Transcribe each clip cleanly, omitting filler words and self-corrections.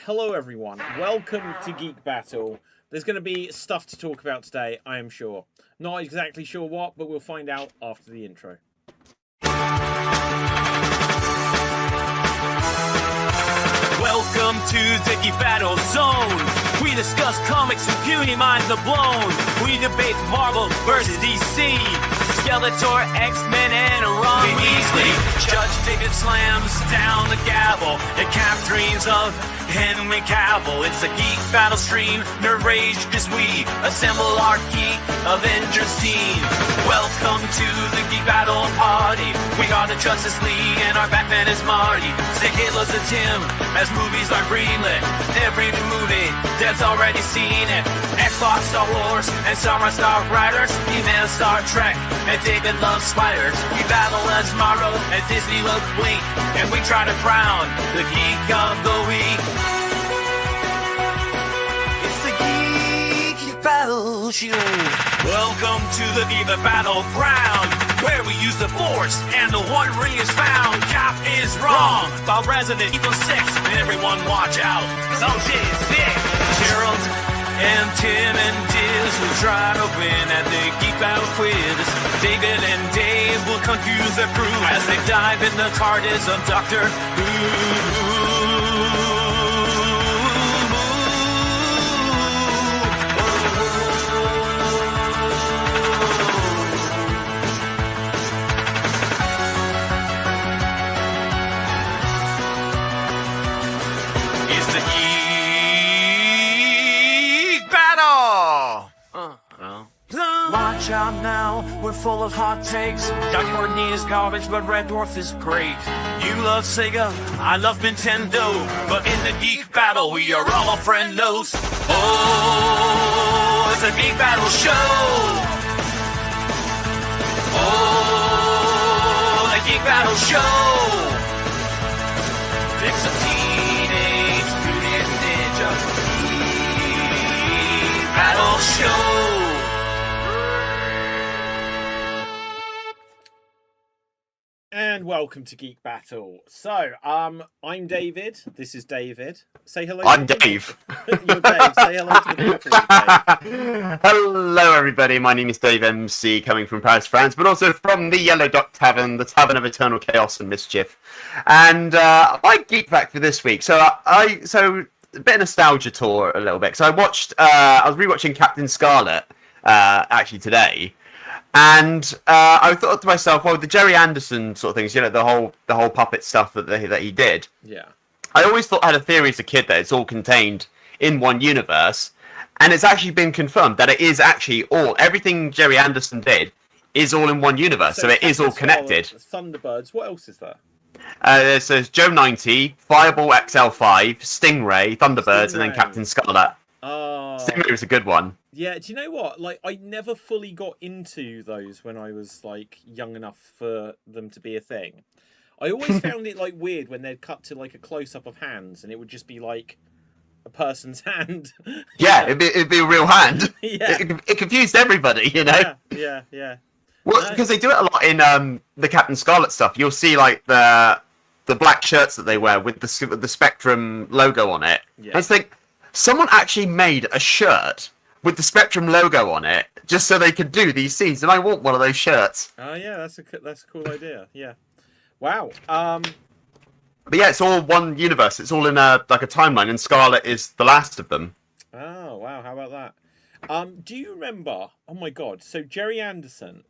Hello everyone, welcome to Geek Battle. There's going to be stuff to talk about today, I am sure. Not exactly sure what, but we'll find out after the intro. Welcome to the Geek Battle Zone. We discuss comics and puny minds are blown. We debate Marvel versus DC, Skeletor, X-Men, and Ron Weasley. Judge David slams down the gavel and cap dreams of Henry Cavill. It's a Geek Battle stream, nerd rage as we assemble our Geek Avengers team. Welcome to the Geek Battle party. We got the Justice League and our Batman is Marty. Say Hitler's a Tim as movies are greenlit. Every new movie, Dad's already seen it. Xbox, Star Wars, and Star Riders. He-Man, Star Trek, and David loves spiders. We battle as Morrow, and Disney loves Blink. And we try to crown the Geek of the Week. It's the Geek Battle Show. Welcome to the Geek Battleground, where we use the Force and the One Ring is found. Cap is wrong about Resident Evil 6, and everyone watch out, cause oh shit is big. Gerald and Tim and Diz will try to win at the Geek Battle quiz. David and Dave will confuse their crew as they dive in the TARDIS of Doctor Who. It's the Geek Battle! Watch out now, we're full of hot takes. Johnny Courtney is garbage, but Red Dwarf is great. You love Sega, I love Nintendo. But in the Geek Battle, we are all friendos. Oh, it's a Geek Battle show. Oh, the Geek Battle show. It's a Teenage Mutant Ninja Geek Battle show. And welcome to Geek Battle. So, I'm David. This is David. Say hello. I'm Dave. You're Dave. Say hello to the people, Dave. Hello, everybody. My name is Dave MC, coming from Paris, France, but also from the Yellow Dot Tavern, the Tavern of Eternal Chaos and Mischief. And my geek fact for this week. So a bit of nostalgia tour a little bit. So I was rewatching Captain Scarlet actually today. And I thought to myself, well, the Jerry Anderson sort of things, you know, the whole puppet stuff that he did. Yeah. I always thought I had a theory as a kid that it's all contained in one universe, and it's actually been confirmed that it is actually everything Jerry Anderson did is all in one universe, so it is all connected. Thunderbirds. What else is there? There's Joe 90, Fireball XL5, Stingray, Thunderbirds, and then Captain Scarlet. Oh. Stingray was a good one. Yeah, do you know what? Like, I never fully got into those when I was, like, young enough for them to be a thing. I always found it, like, weird when they'd cut to, like, a close-up of hands, and it would just be, like, a person's hand. Yeah, it'd be a real hand. Yeah. It confused everybody, you know? Yeah. Well, because they do it a lot in the Captain Scarlet stuff. You'll see, like, the black shirts that they wear with the Spectrum logo on it. Yeah. And I think, someone actually made a shirt with the Spectrum logo on it, just so they could do these scenes, and I want one of those shirts. Oh yeah, that's a cool idea. Yeah, wow. But yeah, it's all one universe. It's all in a timeline, and Scarlet is the last of them. Oh wow, how about that? Do you remember? Oh my god! So Jerry Anderson,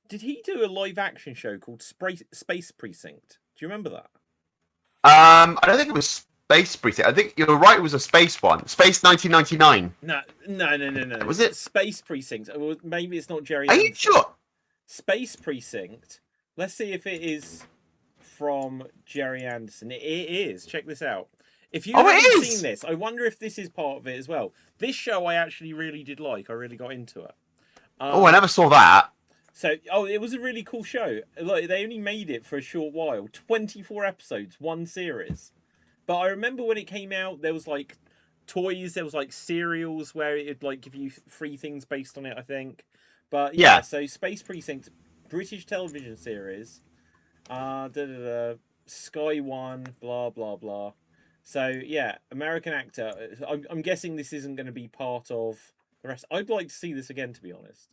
did he do a live action show called Space Precinct? Do you remember that? I don't think it was Space Precinct. I think you're right. It was a space one. Space 1999. No. Was it Space Precinct? Or maybe it's not Jerry. Are you sure? Space Precinct. Let's see if it is from Jerry Anderson. It is. Check this out. If you haven't seen this, I wonder if this is part of it as well. This show I actually really did like. I really got into it. I never saw that. So, it was a really cool show. Like, they only made it for a short while. 24 episodes, one series. But I remember when it came out, there was, like, toys, there was, like, cereals where it'd, like, give you free things based on it, I think. But, yeah. So Space Precinct, British television series, Sky One, blah, blah, blah. So yeah, American actor. I'm guessing this isn't going to be part of the rest. I'd like to see this again, to be honest.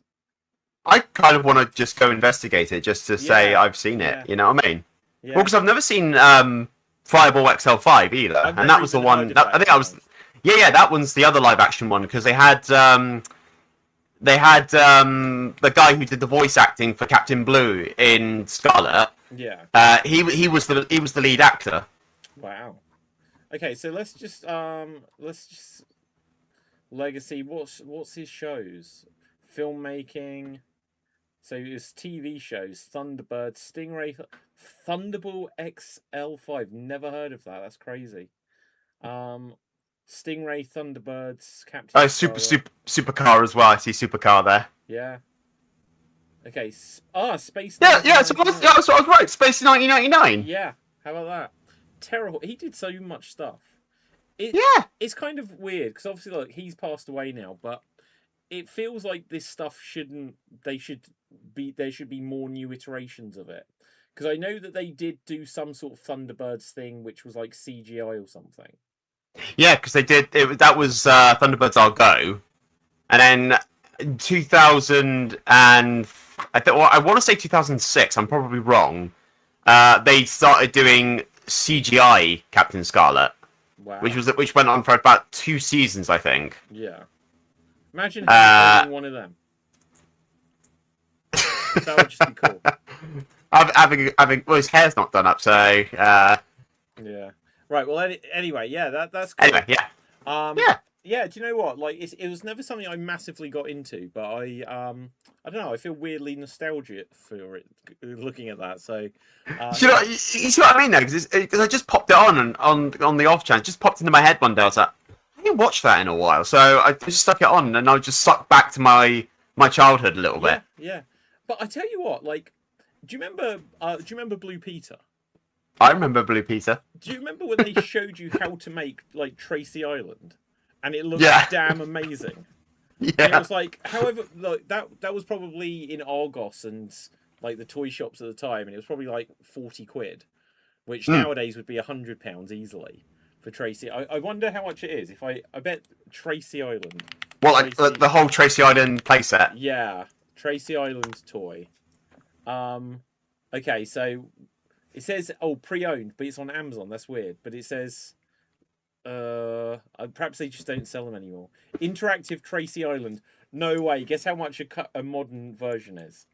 I kind of want to just go investigate it just to say Yeah, I've seen it. yeah, You know what I mean? yeah. Well, because I've never seen Fireball XL5 either, I've and never that was the even one. heard of I think that, I was. Yeah, that one's the other live action one because they had the guy who did the voice acting for Captain Blue in Scarlet. Yeah. He was the lead actor. Wow. Okay, so let's just legacy. What's his shows? Filmmaking. So it's TV shows. Thunderbird, Stingray, Thunderball XL5. Never heard of that. That's crazy. Stingray, Thunderbirds, Captain. Oh, Supercar as well. I see Supercar there. Yeah. Okay. Space. Yeah. So I was right. Space 1999. Yeah. How about that? Terrible. He did so much stuff. It's kind of weird because obviously, look, he's passed away now, but it feels like this stuff shouldn't. There should be more new iterations of it. Because I know that they did do some sort of Thunderbirds thing, which was like CGI or something. Yeah, because they did. That was Thunderbirds I'll Go, and then 2000 and I want to say 2006. I'm probably wrong. They started doing CGI Captain Scarlet, Wow. which went on for about 2 seasons, I think. Yeah. Imagine having one of them. That would just be cool. Having well, his hair's not done up, so Yeah. Right. Well. Anyway. Yeah. That's cool. anyway, yeah. Yeah. Do you know what? Like, it was never something I massively got into, but I don't know. I feel weirdly nostalgic for it, looking at that. So. You see what I mean, though, because I just popped it on the off chance. Just popped into my head one day. I was like, I didn't watch that in a while, so I just stuck it on, and I was just sucked back to my childhood a little bit. Yeah. But I tell you what, like, do you remember Blue Peter? I remember Blue Peter. Do you remember when they showed you how to make like Tracy Island, and it looked damn amazing? Yeah. And it was like, however, like that was probably in Argos and like the toy shops at the time, and it was probably like 40 quid, which nowadays would be £100 easily for Tracy. I wonder how much it is. If I bet Tracy Island. Well, like the whole Tracy Island playset. Yeah, Tracy Island toy. Okay, so it says pre-owned, but it's on Amazon. That's weird. But it says perhaps they just don't sell them anymore. Interactive Tracy Island. No way. Guess how much a modern version is?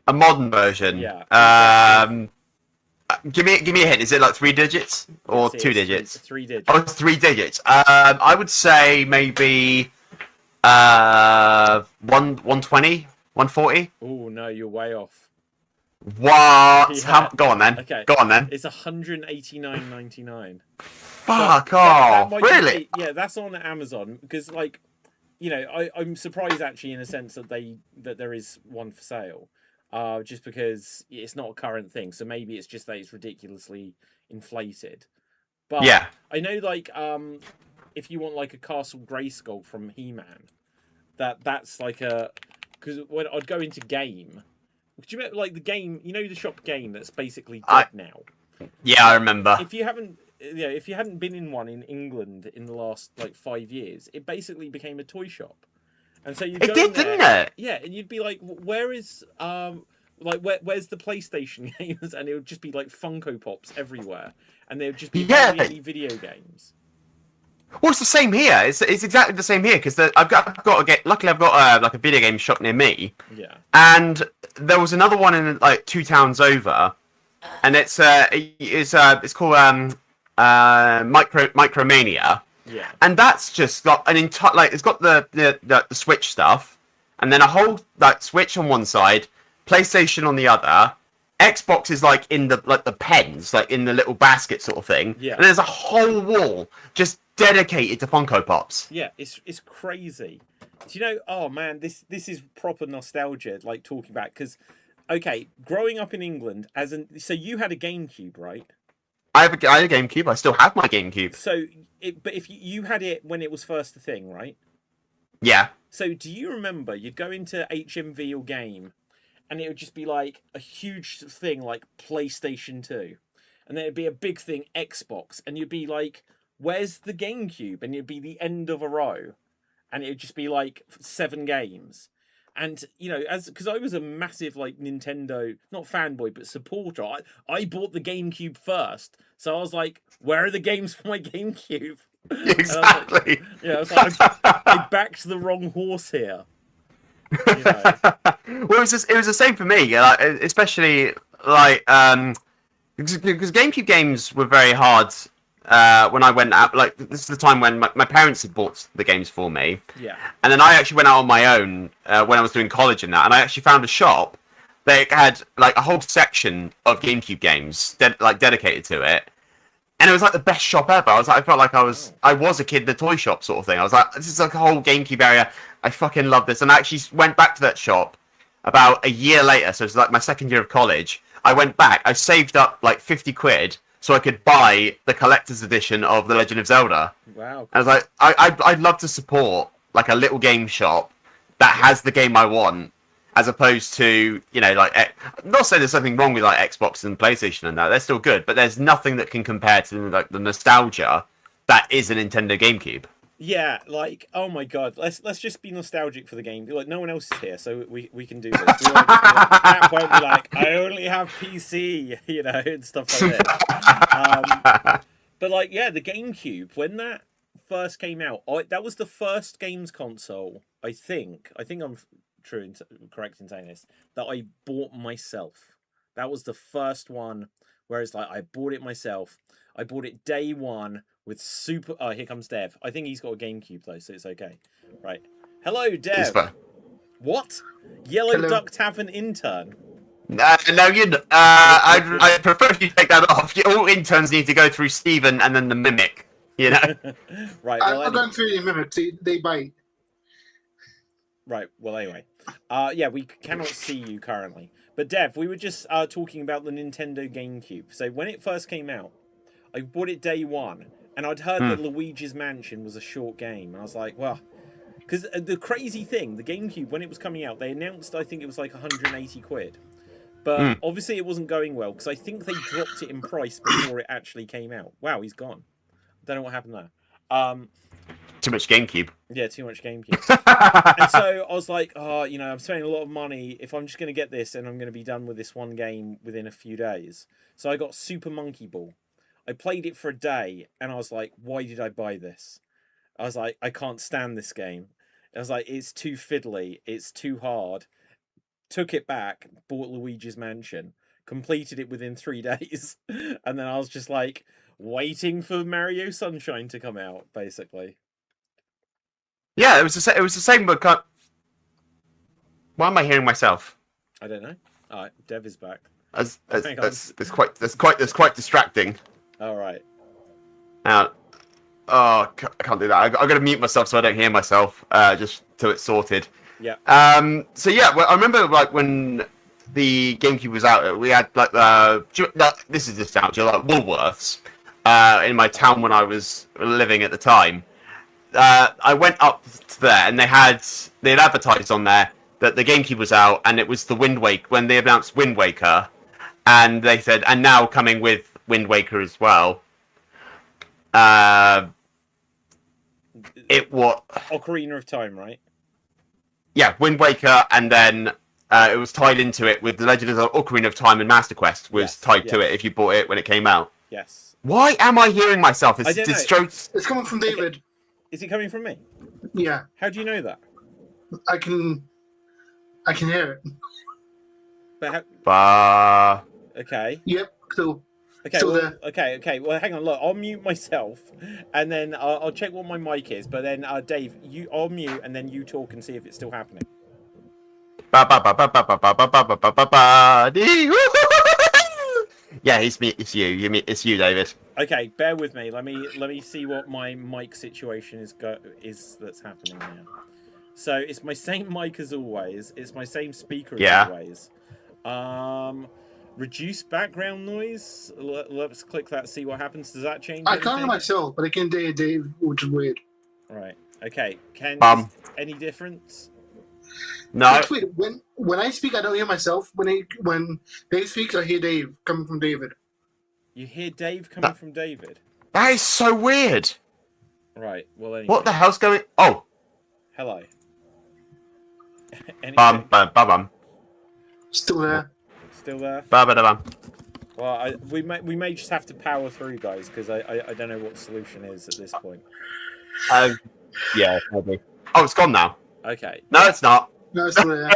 A modern version. Yeah. Give me a hint. Is it like 3 digits or 2 digits? 3 digits. Oh, it's 3 digits. I would say maybe 120, 140. Oh no, you're way off. What? Yeah. Go on then. Okay. Go on then. It's 189.99. Fuck off! That Really? Yeah, that's on Amazon because, like, you know, I'm surprised actually in a sense that there is one for sale, just because it's not a current thing. So maybe it's just that it's ridiculously inflated. But Yeah. I know, like, if you want like a Castle Grayskull from He-Man, that's like because when I'd go into Game. Do you remember, like, the Game? You know, the shop Game that's basically dead now. Yeah, I remember. If you hadn't been in one in England in the last like 5 years, it basically became a toy shop, and so you go in there, didn't it? Yeah, and you'd be like, where is where's the PlayStation games? And it would just be like Funko Pops everywhere, and there would just be hardly any video games. Well, it's the same here. It's exactly the same here because I've got to get. Luckily, I've got like a video game shop near me. Yeah. And there was another one in like 2 towns over, and it's called Micromania. Yeah. And that's just got an entire it's got the Switch stuff, and then a whole like Switch on one side, PlayStation on the other. Xbox is like in the pens, like in the little basket sort of thing. Yeah. And there's a whole wall just dedicated to Funko Pops. Yeah, it's crazy. Do you know? Oh man, this is proper nostalgia. Like talking about because, okay, growing up in England so you had a GameCube, right? I had a GameCube. I still have my GameCube. So, but if you had it when it was first a thing, right? Yeah. So, do you remember you'd go into HMV or Game, and it would just be like a huge thing, like PlayStation 2, and then it'd be a big thing, Xbox, and you'd be like, where's the GameCube? And it'd be the end of a row, and it'd just be like 7 games. And because I was a massive like Nintendo, not fanboy but supporter, I bought the GameCube first, so I was like, where are the games for my GameCube? Exactly. I was like, I backed the wrong horse here. Well, it was the same for me, especially like because GameCube games were very hard when I went out. Like, this is the time when my parents had bought the games for me. Yeah. And then I actually went out on my own when I was doing college and that, and I actually found a shop that had like a whole section of GameCube games dedicated to it. And it was like the best shop ever. I felt like I was a kid in a toy shop sort of thing. I was like, this is like a whole GameCube area. I fucking love this. And I actually went back to that shop about a year later. So it's like my second year of college. I went back. I saved up like 50 quid so I could buy the collector's edition of The Legend of Zelda. Wow. I was like, I'd love to support like a little game shop that has the game I want, as opposed to, like, not saying there's something wrong with like Xbox and PlayStation and that. They're still good, but there's nothing that can compare to like the nostalgia that is a Nintendo GameCube. Yeah, like, oh my god, let's just be nostalgic for the game. Like, no one else is here, so we can do this. That won't be like, I only have PC, and stuff like that. But like, yeah, the GameCube, when that first came out, that was the first games console, I think I'm correct in saying this, that I bought myself. That was the first one where it's like, I bought it myself. I bought it day one with super... Oh, here comes Dev. I think he's got a GameCube, though, so it's okay. Right. Hello, Dev. What? Yellow Hello. Duck Tavern intern? No, I prefer if you take that off. All interns need to go through Steven and then the Mimic, Right, well, I'm going through the mimics. They bite. Right, well, anyway. Yeah, we cannot see you currently. But Dev, we were just talking about the Nintendo GameCube. So when it first came out, I bought it day one, and I'd heard that Luigi's Mansion was a short game. And I was like, well... Because the crazy thing, the GameCube, when it was coming out, they announced, I think it was like 180 quid. But obviously it wasn't going well, because I think they dropped it in price before it actually came out. Wow, he's gone. Don't know what happened there. Too much GameCube. Yeah, too much GameCube. And so I was like, I'm spending a lot of money if I'm just going to get this and I'm going to be done with this one game within a few days. So I got Super Monkey Ball. I played it for a day and I was like, why did I buy this? I was like, I can't stand this game. I was like, it's too fiddly. It's too hard. Took it back, bought Luigi's Mansion, completed it within 3 days. And then I was just like, waiting for Mario Sunshine to come out, basically. Yeah, it was the same. But why am I hearing myself? I don't know. All right, Dev is back. That's quite distracting. All right. Now, I can't do that. I've got to mute myself so I don't hear myself. Just till it's sorted. Yeah. So yeah, well, I remember like when the GameCube was out, we had like this is nostalgia, like Woolworths, in my town when I was living at the time. I went up to there and they'd advertised on there that the GameCube was out and it was the Wind Waker when they announced Wind Waker, and they said, and now coming with Wind Waker as well. It was Ocarina of Time, right? Yeah, Wind Waker, and then it was tied into it with The Legend of Zelda: Ocarina of Time and Master Quest was tied to it if you bought it when it came out. Yes. Why am I hearing myself? I don't know. It's coming from David. Is it coming from me? Yeah, How do you know that? I can hear it. But how... Okay. Yep. So Okay. Still Well, there. okay. Well, hang on. Look, I'll mute myself, and then I'll check what my mic is. But then, Dave, I'll mute, and then you talk and see if it's still happening. Yeah, it's me. It's you. It's you, David. Okay, bear with me. Let me see what my mic situation is that's happening now. So it's my same mic as always. It's my same speaker as always. Reduce background noise. Let's click that. See what happens. Does that change? I can't hear myself, but I can hear Dave, which is weird. Right. Okay. Any difference? No. It's weird. When I speak, I don't hear myself. When Dave speaks, I hear Dave coming from David. You hear Dave coming from David. That is so weird. Right. Well, anyway. What the hell's going? Oh. Hello. Bum. Still there. Still there? Bum. Well, we may just have to power through, guys, because I don't know what the solution is at this point. Yeah, maybe. Oh, it's gone now. Okay. No, it's not. No, it's still there.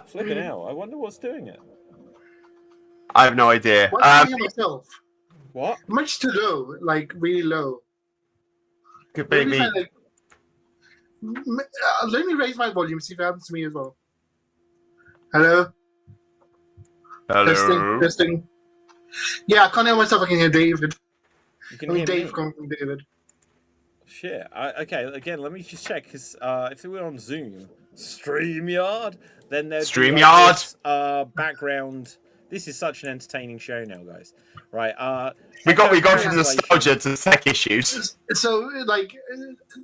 Flipping out. I wonder what's doing it. I have no idea. Why am I hear myself? What? Much too low, like really low. Could be me. Let me raise my volume, see if it happens to me as well. Hello? Hello. Testing. Yeah, I can't hear myself, I can hear David. You can hear Dave me? coming from David. Shit. Okay, again, let me just check, because if we were on Zoom, StreamYard, then there'd be like this, background. This is such an entertaining show now, guys. Right. We got from nostalgia to tech issues. So, like,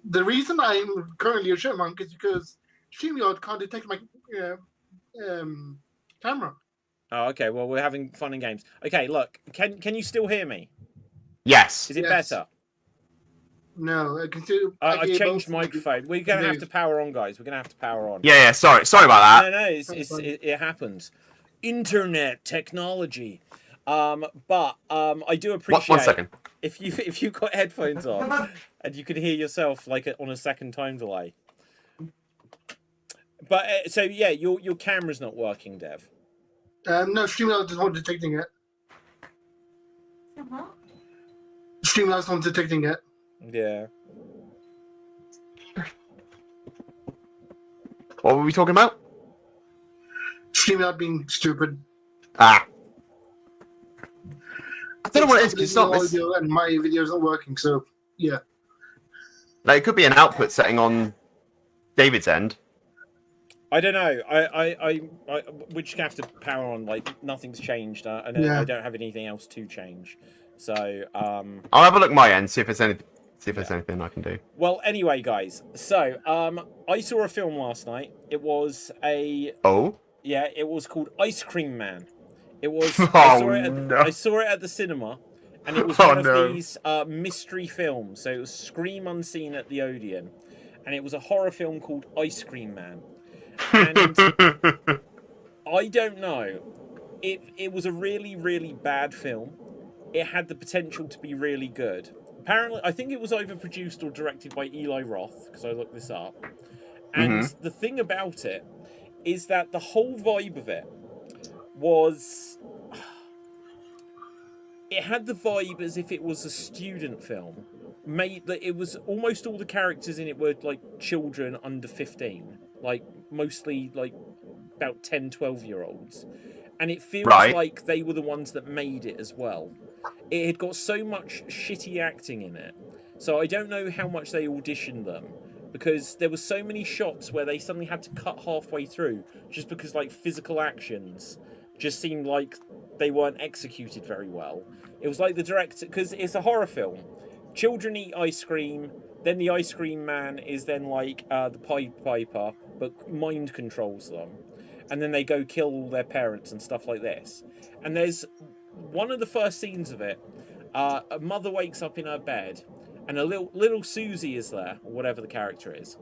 the reason I'm currently a chipmunk is because StreamYard can't detect my camera. Oh, okay. Well, we're having fun and games. Okay, look. Can you still hear me? Yes. Is it Yes. better? No, I can still. I've changed microphone. We're gonna have to power on, guys. We're gonna have to power on. Yeah. Sorry about that. No. It happens. Internet technology. But I do appreciate. One second. If you've got headphones on and you can hear yourself like on a second time delay. But so yeah, your camera's not working, Dev. No, StreamYard is not detecting it. StreamYard's not detecting it. Yeah. What were we talking about? StreamYard being stupid. I don't know what it is. 'Cause it's not. Audio and my video's not working, so yeah. Like, it could be an output setting on David's end. I don't know. We just have to power on. Like nothing's changed, and I don't have anything else to change. So I'll have a look at my end, see if there's anything I can do. Well, anyway, guys. So I saw a film last night. It was a it was called Ice Cream Man. It was. I saw it at the cinema, and it was one of these mystery films. So it was Scream Unseen at the Odeon, and it was a horror film called Ice Cream Man. And I don't know. It was a really, really bad film. It had the potential to be really good. Apparently, I think it was either produced or directed by Eli Roth, because I looked this up. And the thing about it is that the whole vibe of it was... It had the vibe as if it was a student film. It was almost all the characters in it were like children under 15. Like mostly like about 10, 12-year-olds. And it feels like they were the ones that made it as well. It had got so much shitty acting in it. So I don't know how much they auditioned them. Because there were so many shots where they suddenly had to cut halfway through. Just because like physical actions just seemed like they weren't executed very well. It was like the director... Because it's a horror film. Children eat ice cream. Then the ice cream man is then like the Pied Piper. But mind controls them. And then they go kill all their parents and stuff like this. And there's one of the first scenes of it. A mother wakes up in her bed, and a little Susie is there, or whatever the character is.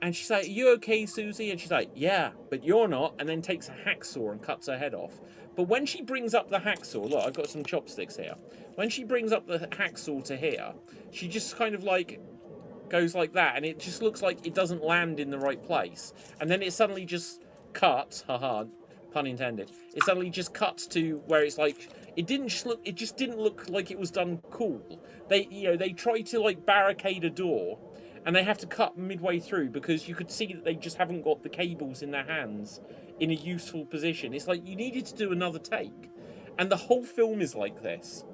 And she's like, "Are you okay, Susie?" And she's like, "Yeah, but you're not." And then takes a hacksaw and cuts her head off. But when she brings up the hacksaw, look, I've got some chopsticks here. When she brings up the hacksaw to here, she just kind of like goes like that, and it just looks like it doesn't land in the right place. And then it suddenly just cuts, haha, pun intended. It suddenly just cuts to where it's like it just didn't look like it was done cool. They tried to like barricade a door, and they have to cut midway through because you could see that they just haven't got the cables in their hands in a useful position. It's like you needed to do another take, and the whole film is like this,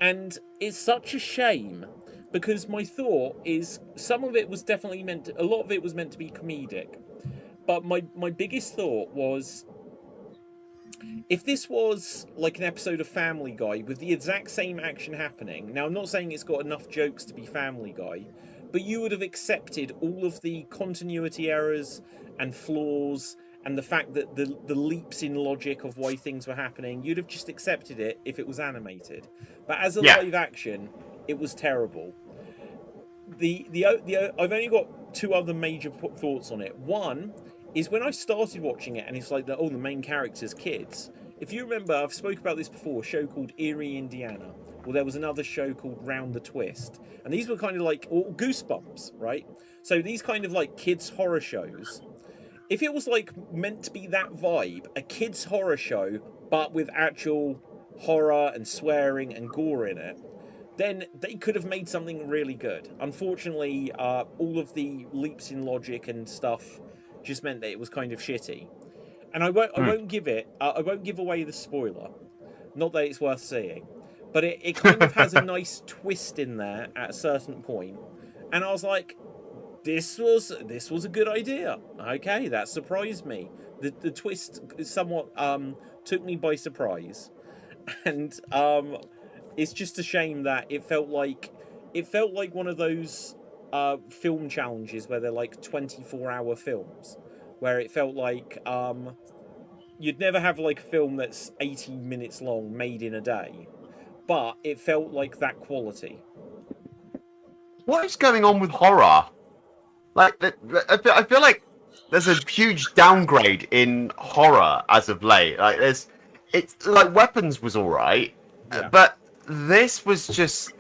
and it's such a shame because my thought is some of it was definitely a lot of it was meant to be comedic. But my biggest thought was, if this was like an episode of Family Guy with the exact same action happening, now I'm not saying it's got enough jokes to be Family Guy, but you would have accepted all of the continuity errors and flaws and the fact that the leaps in logic of why things were happening, you'd have just accepted it if it was animated. But as a live action, it was terrible. I've only got two other major thoughts on it. One is when I started watching it, and it's like the main characters' kids. If you remember, I've spoke about this before. A show called Erie, Indiana. Well, there was another show called Round the Twist, and these were kind of like Goosebumps, right? So these kind of like kids horror shows. If it was like meant to be that vibe, a kids horror show, but with actual horror and swearing and gore in it, then they could have made something really good. Unfortunately, all of the leaps in logic and stuff just meant that it was kind of shitty. And I won't give away the spoiler. Not that it's worth seeing, but it kind of has a nice twist in there at a certain point, and I was like, this was a good idea. Okay, that surprised me. The twist somewhat took me by surprise, and it's just a shame that it felt like one of those film challenges where they're like 24-hour films, where it felt like you'd never have like a film that's 80 minutes long made in a day, but it felt like that quality. What is going on with horror? Like, I feel like there's a huge downgrade in horror as of late. Like, it's like Weapons was all right, but this was just.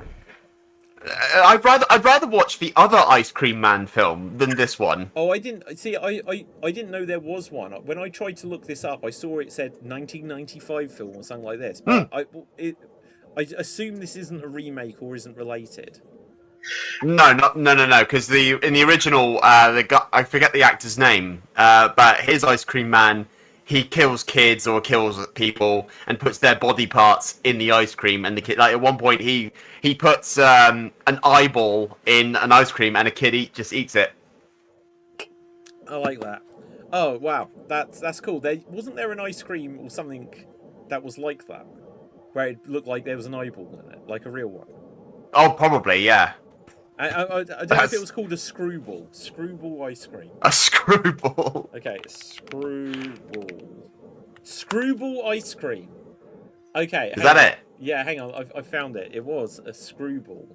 I'd rather watch the other Ice Cream Man film than this one. Oh, I didn't see. I didn't know there was one. When I tried to look this up, I saw it said 1995 film or something like this. But I assume this isn't a remake or isn't related. No. Because in the original, the guy, I forget the actor's name, but his Ice Cream Man, he kills kids or kills people and puts their body parts in the ice cream, and the kid, like at one point, he puts an eyeball in an ice cream, and a kid just eats it. I like that. Oh wow, that's cool. Wasn't there an ice cream or something that was like that, where it looked like there was an eyeball in it, like a real one? Oh, probably, yeah. I don't know if it was called a screwball. Screwball ice cream. A screwball. Okay, screwball. Screwball ice cream. Okay. Is that it? Yeah, hang on. I found it. It was a screwball.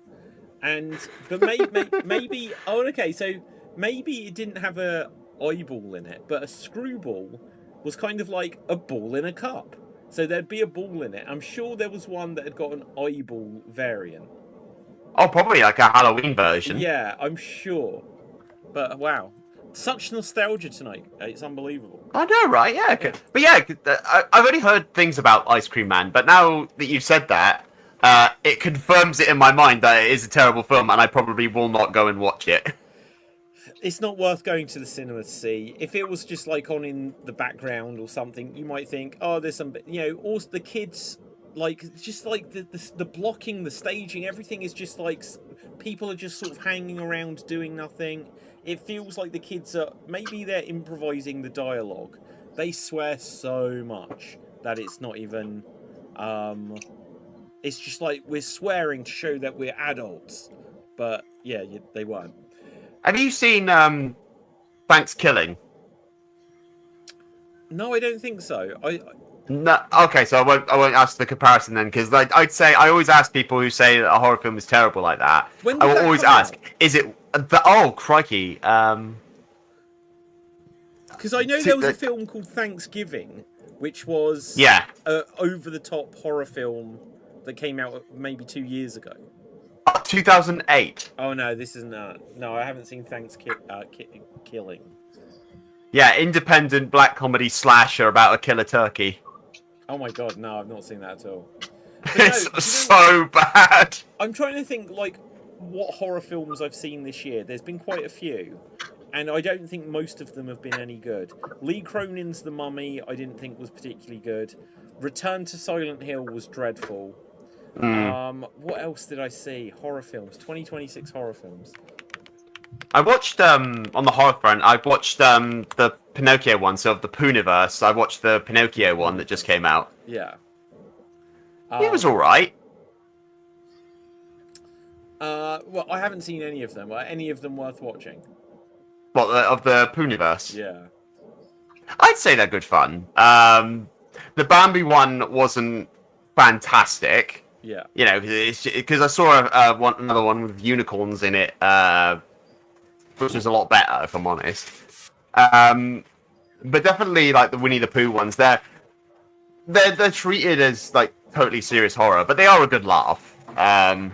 But maybe. Oh, okay. So maybe it didn't have a eyeball in it, but a screwball was kind of like a ball in a cup. So there'd be a ball in it. I'm sure there was one that had got an eyeball variant. Oh, probably like a Halloween version. Yeah, I'm sure. But wow, such nostalgia tonight. It's unbelievable. I know, right? Yeah. Okay. But yeah, I've only heard things about Ice Cream Man, but now that you've said that, it confirms it in my mind that it is a terrible film, and I probably will not go and watch it. It's not worth going to the cinema to see. If it was just like on in the background or something, you might think, oh, there's some, also the kids. Like, just like the blocking, the staging, everything is just like people are just sort of hanging around doing nothing. It feels like the kids maybe they're improvising the dialogue. They swear so much that it's not even. It's just like we're swearing to show that we're adults, but yeah, they weren't. Have you seen Thanks Killing? No, I don't think so. No, okay, so I won't ask the comparison then, because like I'd say I always ask people who say that a horror film is terrible like that. I will always ask, is it? Oh crikey! Because I know there was a film called Thanksgiving, which was over the top horror film that came out maybe 2 years ago. 2008. Oh no, this isn't. No, I haven't seen Killing. Yeah, independent black comedy slasher about a killer turkey. Oh my god, no, I've not seen that at all. It's so bad. I'm trying to think, like, what horror films I've seen this year. There's been quite a few, and I don't think most of them have been any good. Lee Cronin's The Mummy, I didn't think was particularly good. Return to Silent Hill was dreadful. What else did I see? Horror films, 2026 horror films. I watched on the horror front. I watched the Pinocchio one, so of the Pooniverse. I watched the Pinocchio one that just came out. Yeah, it was all right. Well, I haven't seen any of them. Are any of them worth watching? What of the Pooniverse? Yeah. I'd say they're good fun. The Bambi one wasn't fantastic. Yeah. You know, because I saw another one with unicorns in it, which was a lot better, if I'm honest. But definitely, like the Winnie the Pooh ones, they're treated as like totally serious horror, but they are a good laugh. And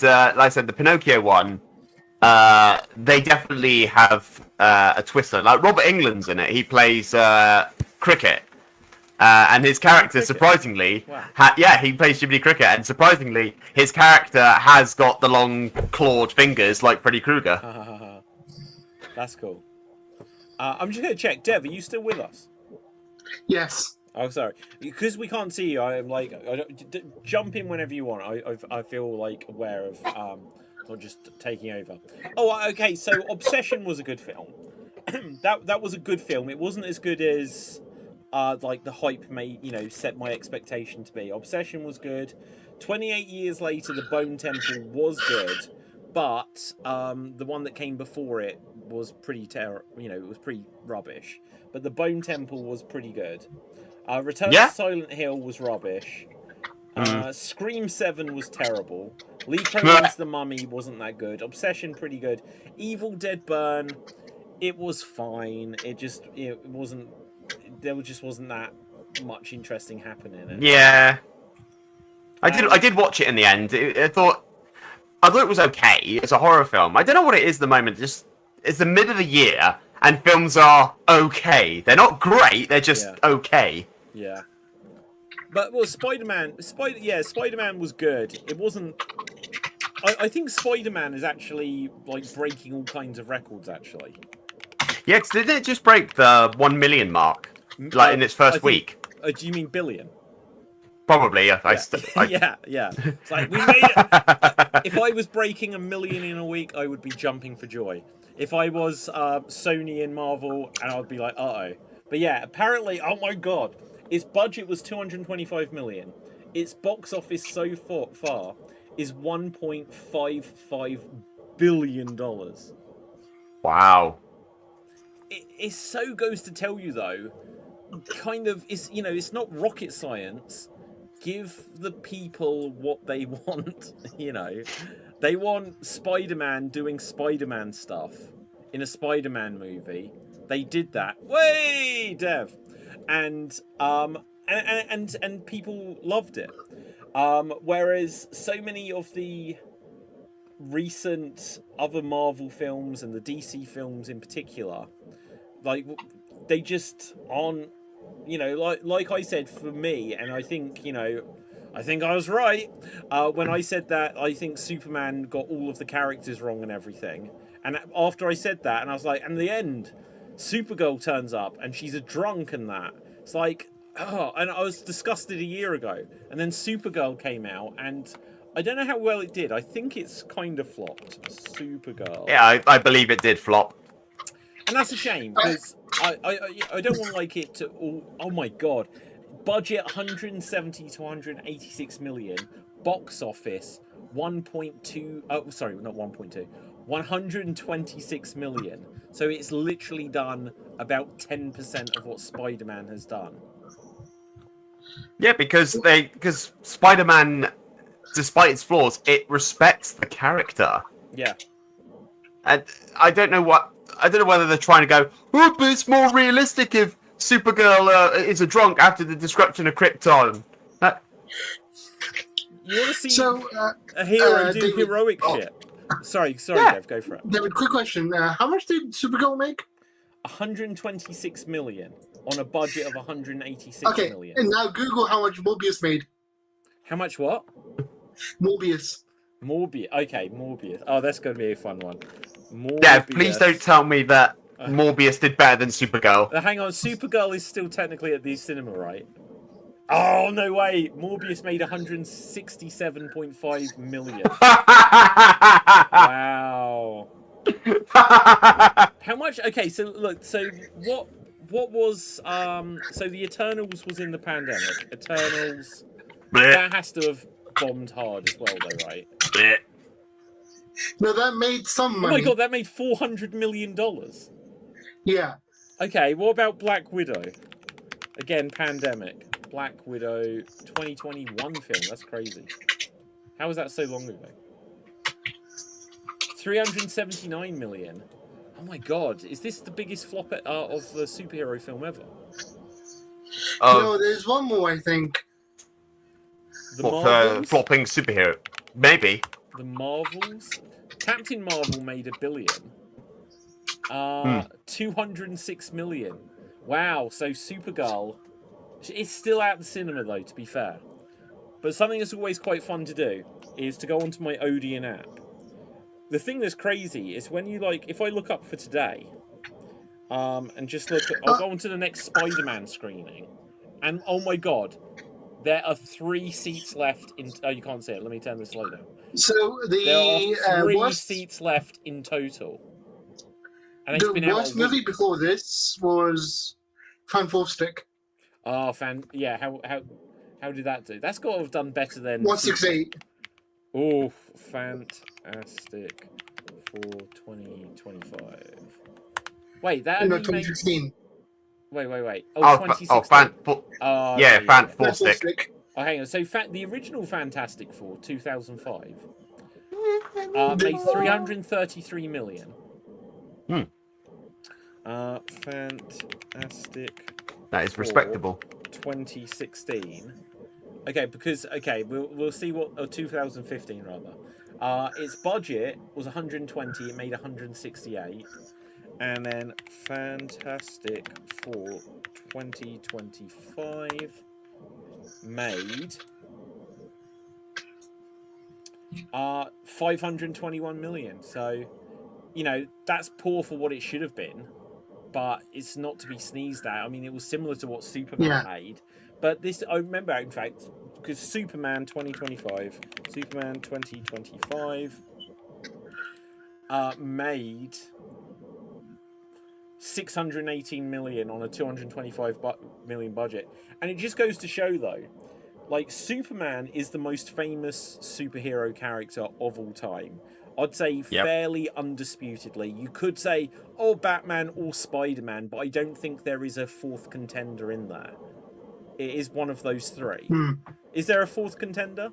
like I said, the Pinocchio one, they definitely have a twist on it. Like Robert Englund's in it. He plays cricket. And his character, surprisingly, wow. He plays Jiminy Cricket, and surprisingly, his character has got the long clawed fingers like Freddy Krueger. That's cool. I'm just going to check. Dev, are you still with us? Yes. Oh, sorry. Because we can't see you, I'm like, jump in whenever you want. I feel like aware of not just taking over. Oh, okay. So Obsession was a good film. that was a good film. It wasn't as good as like the hype made, set my expectation to be. Obsession was good. 28 years later, The Bone Temple was good, but the one that came before it was pretty it was pretty rubbish. But The Bone Temple was pretty good. Return to Silent Hill was rubbish. Scream 7 was terrible. Lee Cronin's The Mummy wasn't that good. Obsession pretty good. Evil Dead Burn, it was fine. It wasn't. There just wasn't that much interesting happening in it. Yeah, I did watch it in the end. I thought it was okay. It's a horror film. I don't know what it is at the moment. Just it's the mid of the year, and films are okay. They're not great. They're just okay. Yeah. But Spider-Man was good. It wasn't. I think Spider-Man is actually like breaking all kinds of records. Actually. Yeah, because didn't it just break the 1 million mark, like in its first week? Do you mean billion? Probably, yeah. Yeah. It's like we made it. If I was breaking 1 million in a week, I would be jumping for joy. If I was Sony and Marvel, and I'd be like, uh-oh. But yeah, apparently, oh my god, its budget was 225 million. Its box office so far is $1.55 billion. Wow. It so goes to tell you, though, kind of, it's not rocket science. Give the people what they want, They want Spider-Man doing Spider-Man stuff in a Spider-Man movie. They did that. Way, Dev! And people loved it. Whereas so many of the recent other Marvel films and the DC films in particular, like they just aren't, like I said, for me, and I think I was right when I said that I think Superman got all of the characters wrong and everything. And after I said that, and I was like, and the end, Supergirl turns up and she's a drunk and that. It's like, and I was disgusted a year ago, and then Supergirl came out, and I don't know how well it did. I think it's kind of flopped. Supergirl. Yeah, I believe it did flop. And that's a shame, because I don't want like it to all. Oh my god, budget 170 to 186 million, box office 1.2. Oh, sorry, not 1.2. 126 million. So it's literally done about 10% of what Spider-Man has done. Yeah, because Spider-Man, despite its flaws, it respects the character. Yeah. And I don't know whether they're trying to go, oh, but it's more realistic if Supergirl is a drunk after the destruction of Krypton. You want to see a hero do heroic shit? Sorry, Dev, go for it. David, quick question. How much did Supergirl make? 126 million on a budget of 186 million. And now Google how much Morbius made. How much what? Morbius. Okay, Morbius. Oh, that's going to be a fun one. Morbius. Yeah, please don't tell me that Morbius did better than Supergirl. Hang on, Supergirl is still technically at the cinema, right? Oh, no way. Morbius made 167.5 million. Wow. How much? Okay, so look, what was so the Eternals was in the pandemic. Eternals that has to have bombed hard as well though, right? No, that made some money. Oh my god, that made $400 million. Yeah. Okay, what about Black Widow? Again, pandemic. Black Widow 2021 film. That's crazy. How was that so long ago? 379 million. Oh my god, is this the biggest flop of a superhero film ever? No, there's one more, I think. The What, Marvels? flopping superhero? Maybe. The Marvels? Captain Marvel made $1 billion. 206 million. Wow, so Supergirl. It's still out the cinema though, to be fair. But something that's always quite fun to do is to go onto my Odeon app. The thing that's crazy is when you if I look up for today, and just look, I'll go onto the next Spider-Man screening, and oh my god, there are 3 seats left in. Oh, you can't see it. Let me turn this light down. So There are 3 worst, seats left in total. And it's the been out worst a week. movie before this was Fantastic. Oh, yeah. How did that do? That's got to have done better than 168. Oh, fantastic for 2025. Wait, that No, only 2016. Wait. Oh, 2016. Yeah, Fantastic. Fantastic. Oh, hang on. So the original Fantastic Four, 2005, made 333 million. Fantastic. That is Four, respectable. 2016. We'll see what 2015 rather. Its budget was 120. It made 168, and then Fantastic Four 2025 made 521 million. So, that's poor for what it should have been, but it's not to be sneezed at. I mean, it was similar to what Superman made, but this I remember, in fact, because Superman 2025 made 618 million on a 225 million budget, and it just goes to show though, Superman is the most famous superhero character of all time. I'd say fairly undisputedly. You could say, Batman or Spider-Man, but I don't think there is a 4th contender in there. It is one of those 3. Is there a 4th contender?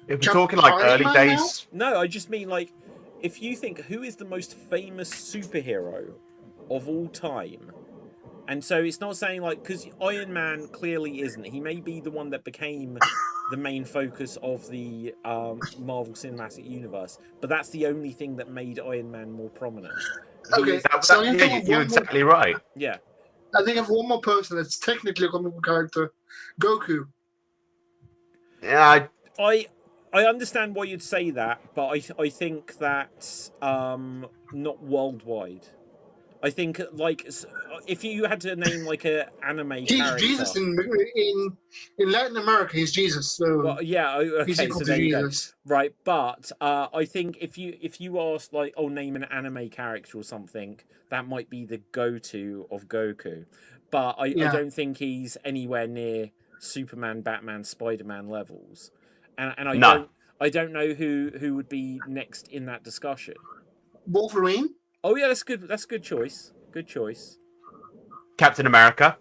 If you're talking early days... No, I just mean if you think who is the most famous superhero of all time, and so it's not saying because Iron Man clearly isn't. He may be the one that became the main focus of the Marvel Cinematic Universe, but that's the only thing that made Iron Man more prominent. Okay, so you're exactly right. Yeah. I think of one more person that's technically a comic book character, Goku. Yeah, I understand why you'd say that, but I think that's not worldwide. I think if you had to name a anime He's character, Jesus in Latin America. He's Jesus. So well, yeah, okay, he's equal so to there you go. Jesus. Right, but I think if you ask name an anime character or something, that might be the go-to of Goku. But I don't think he's anywhere near Superman, Batman, Spider-Man levels. And I don't know who would be next in that discussion. Wolverine. Oh yeah, that's good. That's a good choice. Good choice. Captain America.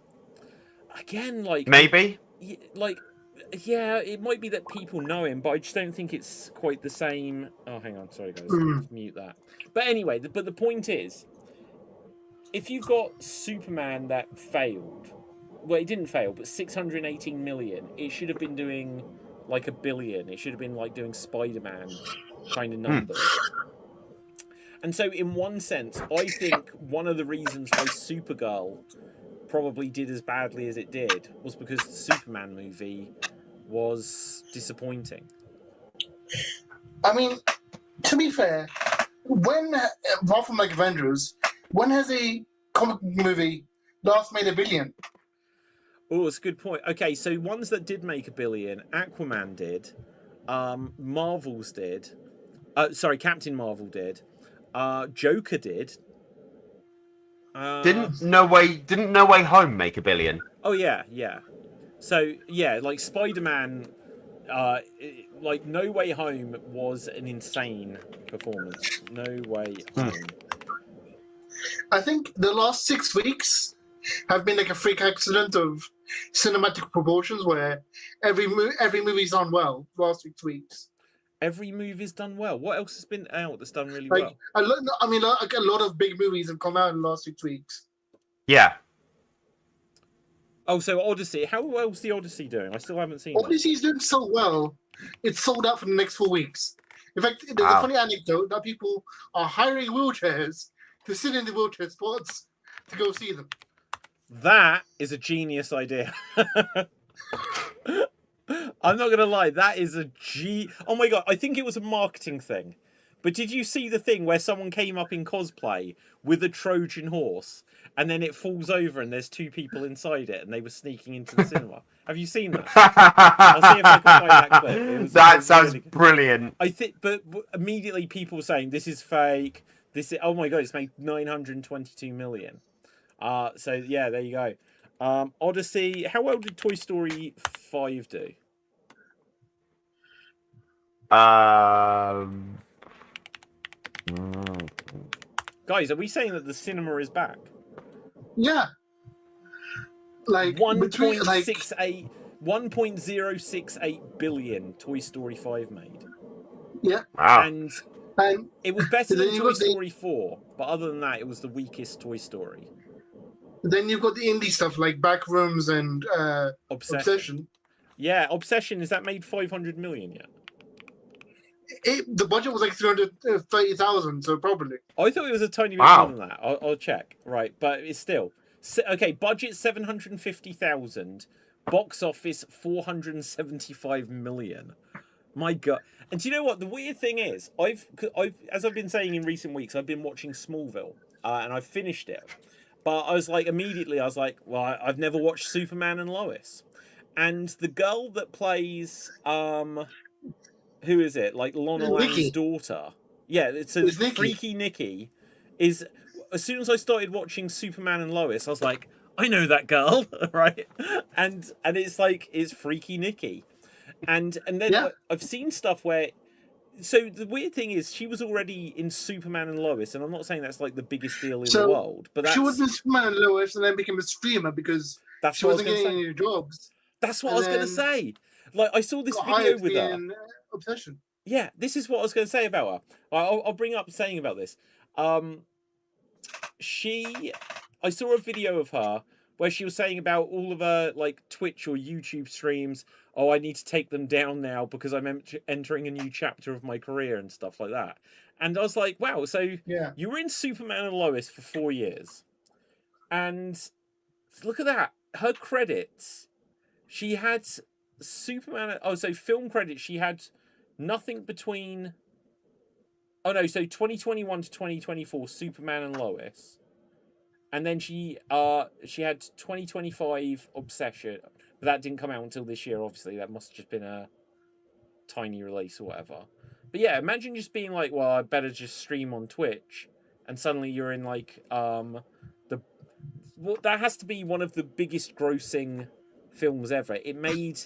Again, maybe. Yeah, it might be that people know him, but I just don't think it's quite the same. Oh, hang on, sorry guys, let's mute that. But anyway, but the point is, if you've got Superman that failed, well, it didn't fail, but 618 million, it should have been doing $1 billion. It should have been doing Spider-Man kind of numbers. And so, in one sense, I think one of the reasons why Supergirl probably did as badly as it did was because the Superman movie was disappointing. I mean, to be fair, apart from Avengers, when has a comic movie last made $1 billion? Oh, that's a good point. Okay, so ones that did make $1 billion, Aquaman did, Marvel's did, Captain Marvel did. Joker did. Didn't No Way Home make $1 billion? Oh yeah. So yeah, Spider-Man, No Way Home was an insane performance. No Way Home I think the last 6 weeks have been like a freak accident of cinematic proportions where every movie's done well the last 6 weeks. Every movie's done well. What else has been out that's done really Like, well? a lot of big movies have come out in the last 6 weeks. Yeah. Oh, so Odyssey. How well's the Odyssey doing? I still haven't seen it. Odyssey's doing so well, it's sold out for the next 4 weeks. In fact, there's a funny anecdote that people are hiring wheelchairs to sit in the wheelchair spots to go see them. That is a genius idea. I'm not gonna lie, that is oh my god, I think it was a marketing thing. But did you see the thing where someone came up in cosplay with a Trojan horse and then it falls over and there's 2 people inside it and they were sneaking into the cinema? Have you seen that? I'll see if I can find that clip. That sounds brilliant. I think, but immediately people were saying this is fake. Oh my god, it's made 922 million. So yeah, there you go. Odyssey. How well did Toy Story 5 do? Guys, are we saying that the cinema is back? Yeah. Like 1.068 billion Toy Story 5 made. Yeah. Wow. And it was better than Toy Story 4, but other than that, it was the weakest Toy Story. Then you've got the indie stuff like Backrooms and Obsession. Yeah, Obsession, has that made 500 million yet? The budget was like 330,000, so probably. I thought it was a tiny bit more than that. I'll check. Right, but it's still okay. Budget 750,000, box office 475 million. My God! And do you know what the weird thing is? As I've been saying in recent weeks, I've been watching Smallville, and I finished it. But I was like, well, I've never watched Superman and Lois, and the girl that plays who is it? Like Lana Lang's daughter. Yeah, so Freaky Nikki is. As soon as I started watching Superman and Lois, I was like, I know that girl, right? And it's like it's Freaky Nikki, and then I've seen stuff where. So the weird thing is, she was already in Superman and Lois, and I'm not saying that's like the biggest deal in the world, but she was in Superman and Lois, and then became a streamer because she wasn't getting any jobs. That's what I was going to say. Like I saw this video with her. Obsession. Yeah, this is what I was going to say about her. I'll bring up saying about this. I saw a video of her where she was saying about all of her like Twitch or YouTube streams. Oh, I need to take them down now because I'm entering a new chapter of my career and stuff like that. And I was like, wow, so you were in Superman and Lois for 4 years. And look at that. Her credits, she had Superman. Oh, so film credits, she had nothing between. Oh no, so 2021 to 2024, Superman and Lois. And then she had 2025 Obsession, but that didn't come out until this year. Obviously, that must have just been a tiny release or whatever. But yeah, imagine just being like, well, I better just stream on Twitch, and suddenly you're in like that has to be one of the biggest grossing films ever. It made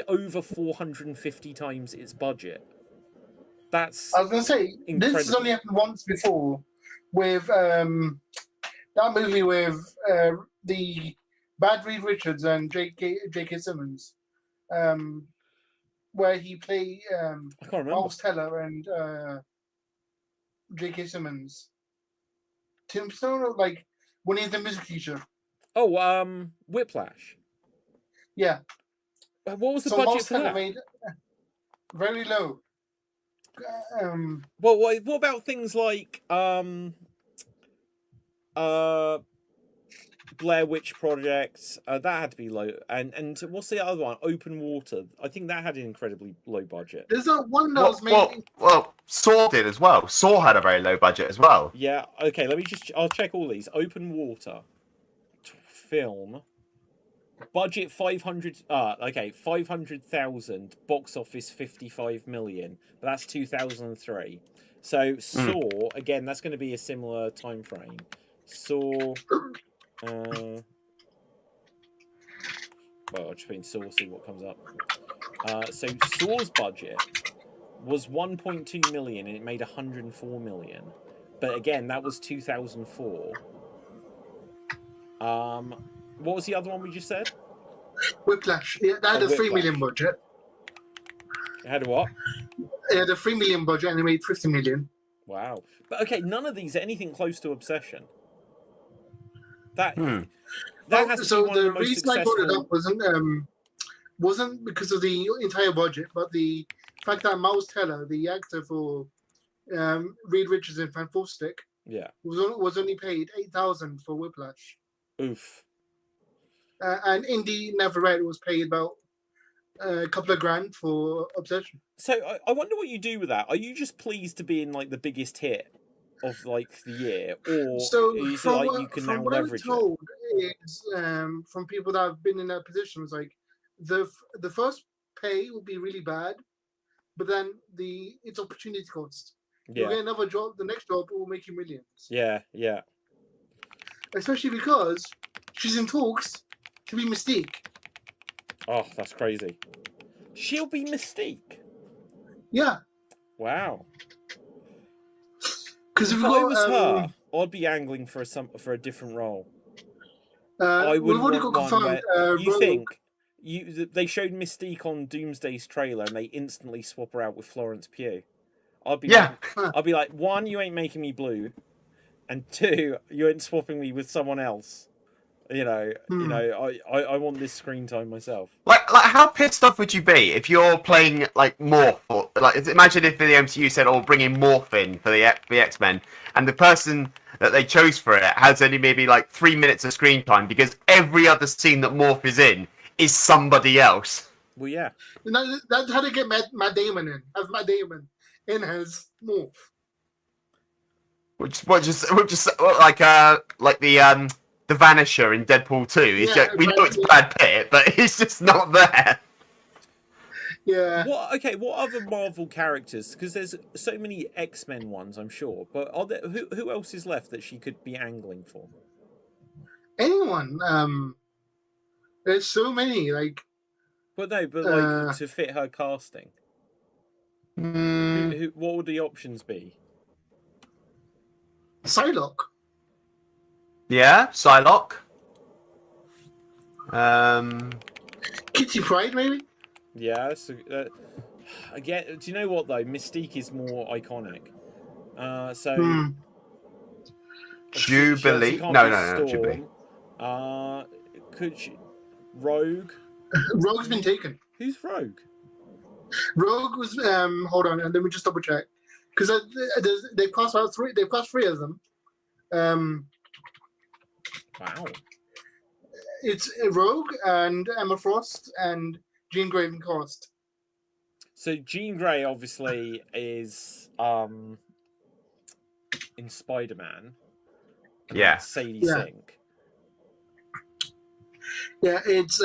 over 450 times its budget. That's I was gonna say incredible. This has only happened once before with that movie with the Bad Reed Richards and J.K. Simmons, where he played I can't remember. Miles Teller and J.K. Simmons. Tombstone, like when he's the music teacher. Oh, Whiplash. Yeah. What was the budget Miles for Teller that? made very low. Well, what about things like Blair Witch Project? That had to be low. And what's the other one? Open Water. I think that had an incredibly low budget. There's that one that was made. Well, Saw did as well. Saw had a very low budget as well. Yeah. Okay. I'll check all these. Open Water film. Budget 500. Okay, 500,000. Box office 55 million. But that's 2003. So Saw again. That's going to be a similar time frame. Saw. Well, I'll just put in Saw, see what comes up. So Saw's budget was 1.2 million, and it made 104 million. but again, that was 2004. What was the other one we just said? Whiplash. Yeah, that had a 3 million Whiplash. budget. It had a what? It had a 3 million budget and it made 50 million. Wow. But okay, none of these are anything close to Obsession. That has to So be one of the the most reason I brought it successful. up wasn't because of the entire budget, but the fact that Miles Teller, the actor for Reed Richards in Fantastic, Yeah. was only paid 8,000 for Whiplash, Oof. and Indy Neverett was paid about a couple of grand for Obsession. So I wonder what you do with that. Are you just pleased to be in like the biggest hit of like the year, or So is it from like what, you can from now what I'm leverage it? told is from people that have been in that position, it's like the first pay will be really bad, but then it's opportunity cost. You'll Yeah. get another job. The next job will make you millions. Yeah. Yeah. Especially because she's in talks to be Mystique. Oh, that's crazy. She'll be Mystique. Yeah, Wow. because If we've I was got her, I'd be angling for a different role. I I would we've already want got one confirmed. where you Rogue. think they showed Mystique on Doomsday's trailer and they instantly swap her out with Florence Pugh. I'd be like, one, you ain't making me blue, and two, you ain't swapping me with someone else. I want this screen time myself. Like how pissed off would you be if you're playing like Morph, or like imagine if the MCU said, "Oh, bring in Morph in for the X-Men," and the person that they chose for it has only maybe like 3 minutes of screen time because every other scene that Morph is in is somebody else. Well, yeah. That's how they get Matt Damon in. Have Matt Damon in as Morph. Which is like the Vanisher in Deadpool 2. We know it's Brad Pitt, but he's just not there. Yeah. What other Marvel characters? Because there's so many X-Men ones, I'm sure. But are there who else is left that she could be angling for? Anyone. There's so many. But to fit her casting. What would the options be? Psylocke. Yeah, Psylocke. Kitty Pryde, maybe? Yeah. So, again, do you know what though? Mystique is more iconic. Jubilee. No, Jubilee. Could she? Rogue. Rogue's been taken. Who's Rogue? Rogue was hold on, let me just double check. Because they've cast out three. They've cast 3 of them. Wow. It's Rogue and Emma Frost and Jean Grey in cast. So Jean Grey obviously is in Spider-Man. Yeah. Sadie Sink. Yeah, it's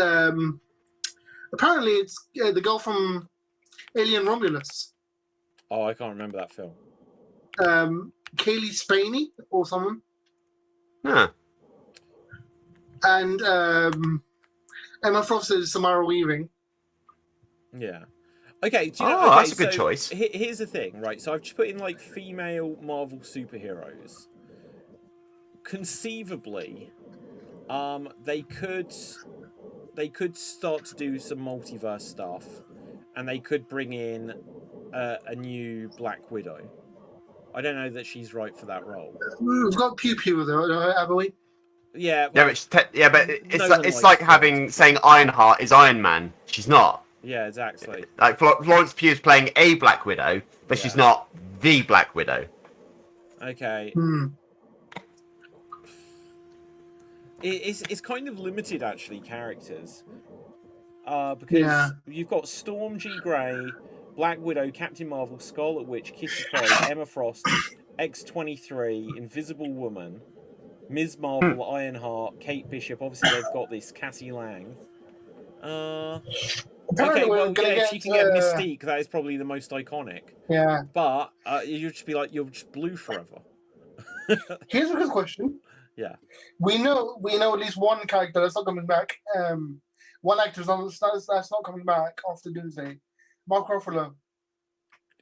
apparently it's the girl from Alien Romulus. Oh, I can't remember that film. Kaylee Spaney or someone. Huh. And Emma Frost is Samara Weaving. Yeah. Okay. Do you know, that's a good choice. Here's the thing, right? So I've just put in like female Marvel superheroes. Conceivably, they could start to do some multiverse stuff, and they could bring in a new Black Widow. I don't know that she's right for that role. We've got Pew Pew though, haven't we? Yeah. Well, but it's like saying Ironheart is Iron Man. She's not. Yeah, exactly. Like Florence Pugh is playing a Black Widow, but she's not the Black Widow. Okay. It's kind of limited actually characters, because you've got Storm, G Grey, Black Widow, Captain Marvel, Scarlet Witch, Kitty Pryde, Emma Frost, X-23, Invisible Woman, Ms. Marvel, Ironheart, Kate Bishop. Obviously, they've got this Cassie Lang. Okay, well, if she can get Mystique, that is probably the most iconic. Yeah. But you'll just be like, you're just blue forever. Here's a good question. Yeah. We know at least one character that's not coming back. One actor that's not coming back after Doomsday. Mark Ruffalo.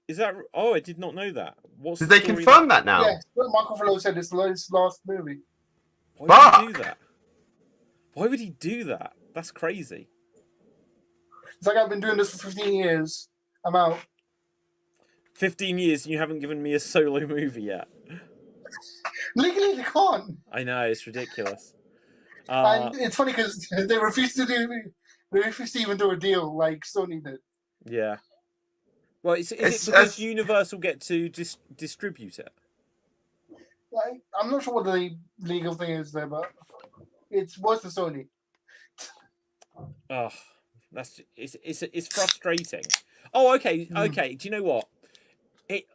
Is that? Oh, I did not know that. What's Did the they story confirm that now? Yeah, Marco Ruffalo said it's his last movie. Why would he do that? Why would he do that? That's crazy. It's like, I've been doing this for 15 years. I'm out. 15 years and you haven't given me a solo movie yet. Legally, they can't. I know, it's ridiculous. And it's funny because they refused to even do a deal like Sony did. Yeah. Well, is it because Universal get to distribute it? Like, I'm not sure what the legal thing is there, but it's worse than Sony. Oh, it's frustrating. Oh, okay. Do you know what?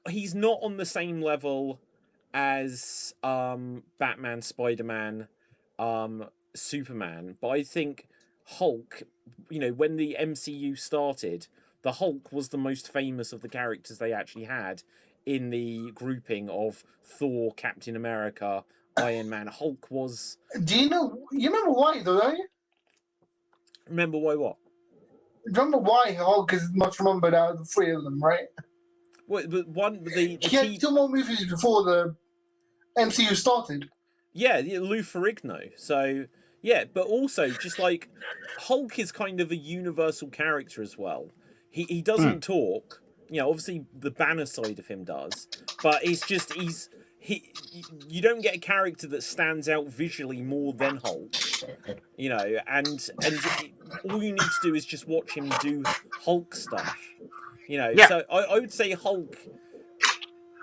He's not on the same level as Batman, Spider-Man, Superman, but I think Hulk, when the MCU started, the Hulk was the most famous of the characters they actually had in the grouping of Thor, Captain America, Iron Man. Hulk was... You remember why, though, don't you? Remember why what? Remember why Hulk is much remembered out of the three of them, right? Well, but he had 2 more movies before the MCU started. Yeah, Lou Ferrigno. So, yeah, but also, just like, Hulk is kind of a universal character as well. He doesn't talk. Obviously the Banner side of him does, but it's just you don't get a character that stands out visually more than Hulk. And all you need to do is just watch him do Hulk stuff. Yeah. So I would say Hulk.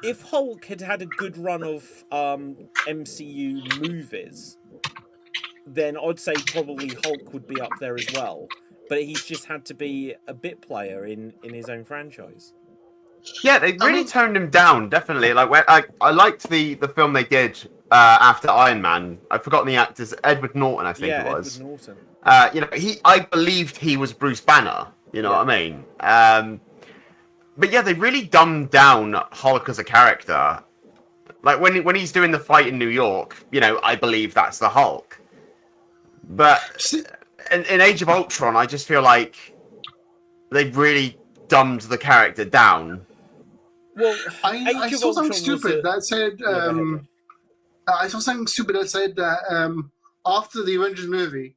If Hulk had had a good run of MCU movies, then I'd say probably Hulk would be up there as well. But he's just had to be a bit player in his own franchise. Yeah, they really toned him down, definitely. Like, I liked the film they did after Iron Man. I've forgotten the actors. Edward Norton, I think it was. Edward Norton. I believed he was Bruce Banner. You know what I mean? But yeah, they really dumbed down Hulk as a character. Like when he's doing the fight in New York, I believe that's the Hulk. But in Age of Ultron, I just feel like they really dumbed the character down. Well, I saw something stupid that said. I saw something stupid that said that after the Avengers movie,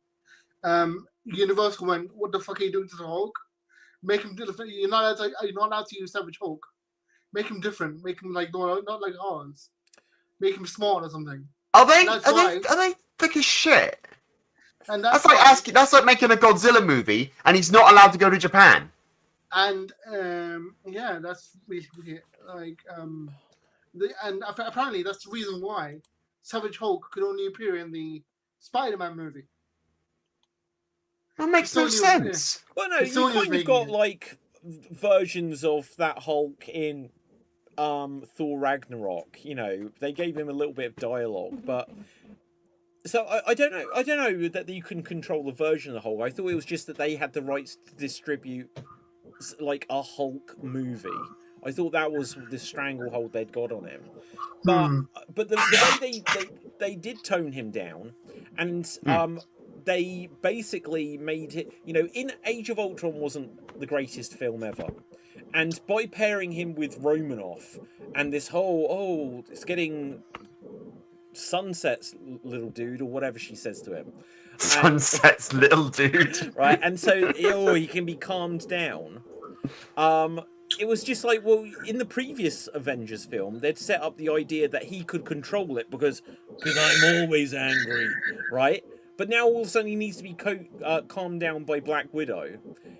Universal went, "What the fuck are you doing to the Hulk? Make him different. You're not allowed to use Savage Hulk. Make him different. Make him like not like ours. Make him smart or something." Are they thick as shit? And That's like making a Godzilla movie, and he's not allowed to go to Japan. And that's basically and apparently that's the reason why Savage Hulk could only appear in the Spider-Man movie. That makes no sense. Well, no, you kind of got like versions of that Hulk in Thor Ragnarok. They gave him a little bit of dialogue, but so I don't know that you can control the version of the Hulk. I thought it was just that they had the rights to distribute like a Hulk movie. I thought that was the stranglehold they'd got on him. But the way they did tone him down, and they basically made it. In Age of Ultron wasn't the greatest film ever, and by pairing him with Romanoff and this whole it's getting sunsets, little dude, or whatever she says to him. Sunsets, little dude. Right, and so he can be calmed down. It was just like, well, in the previous Avengers film, they'd set up the idea that he could control it because I'm always angry, right? But now all of a sudden he needs to be calmed down by Black Widow.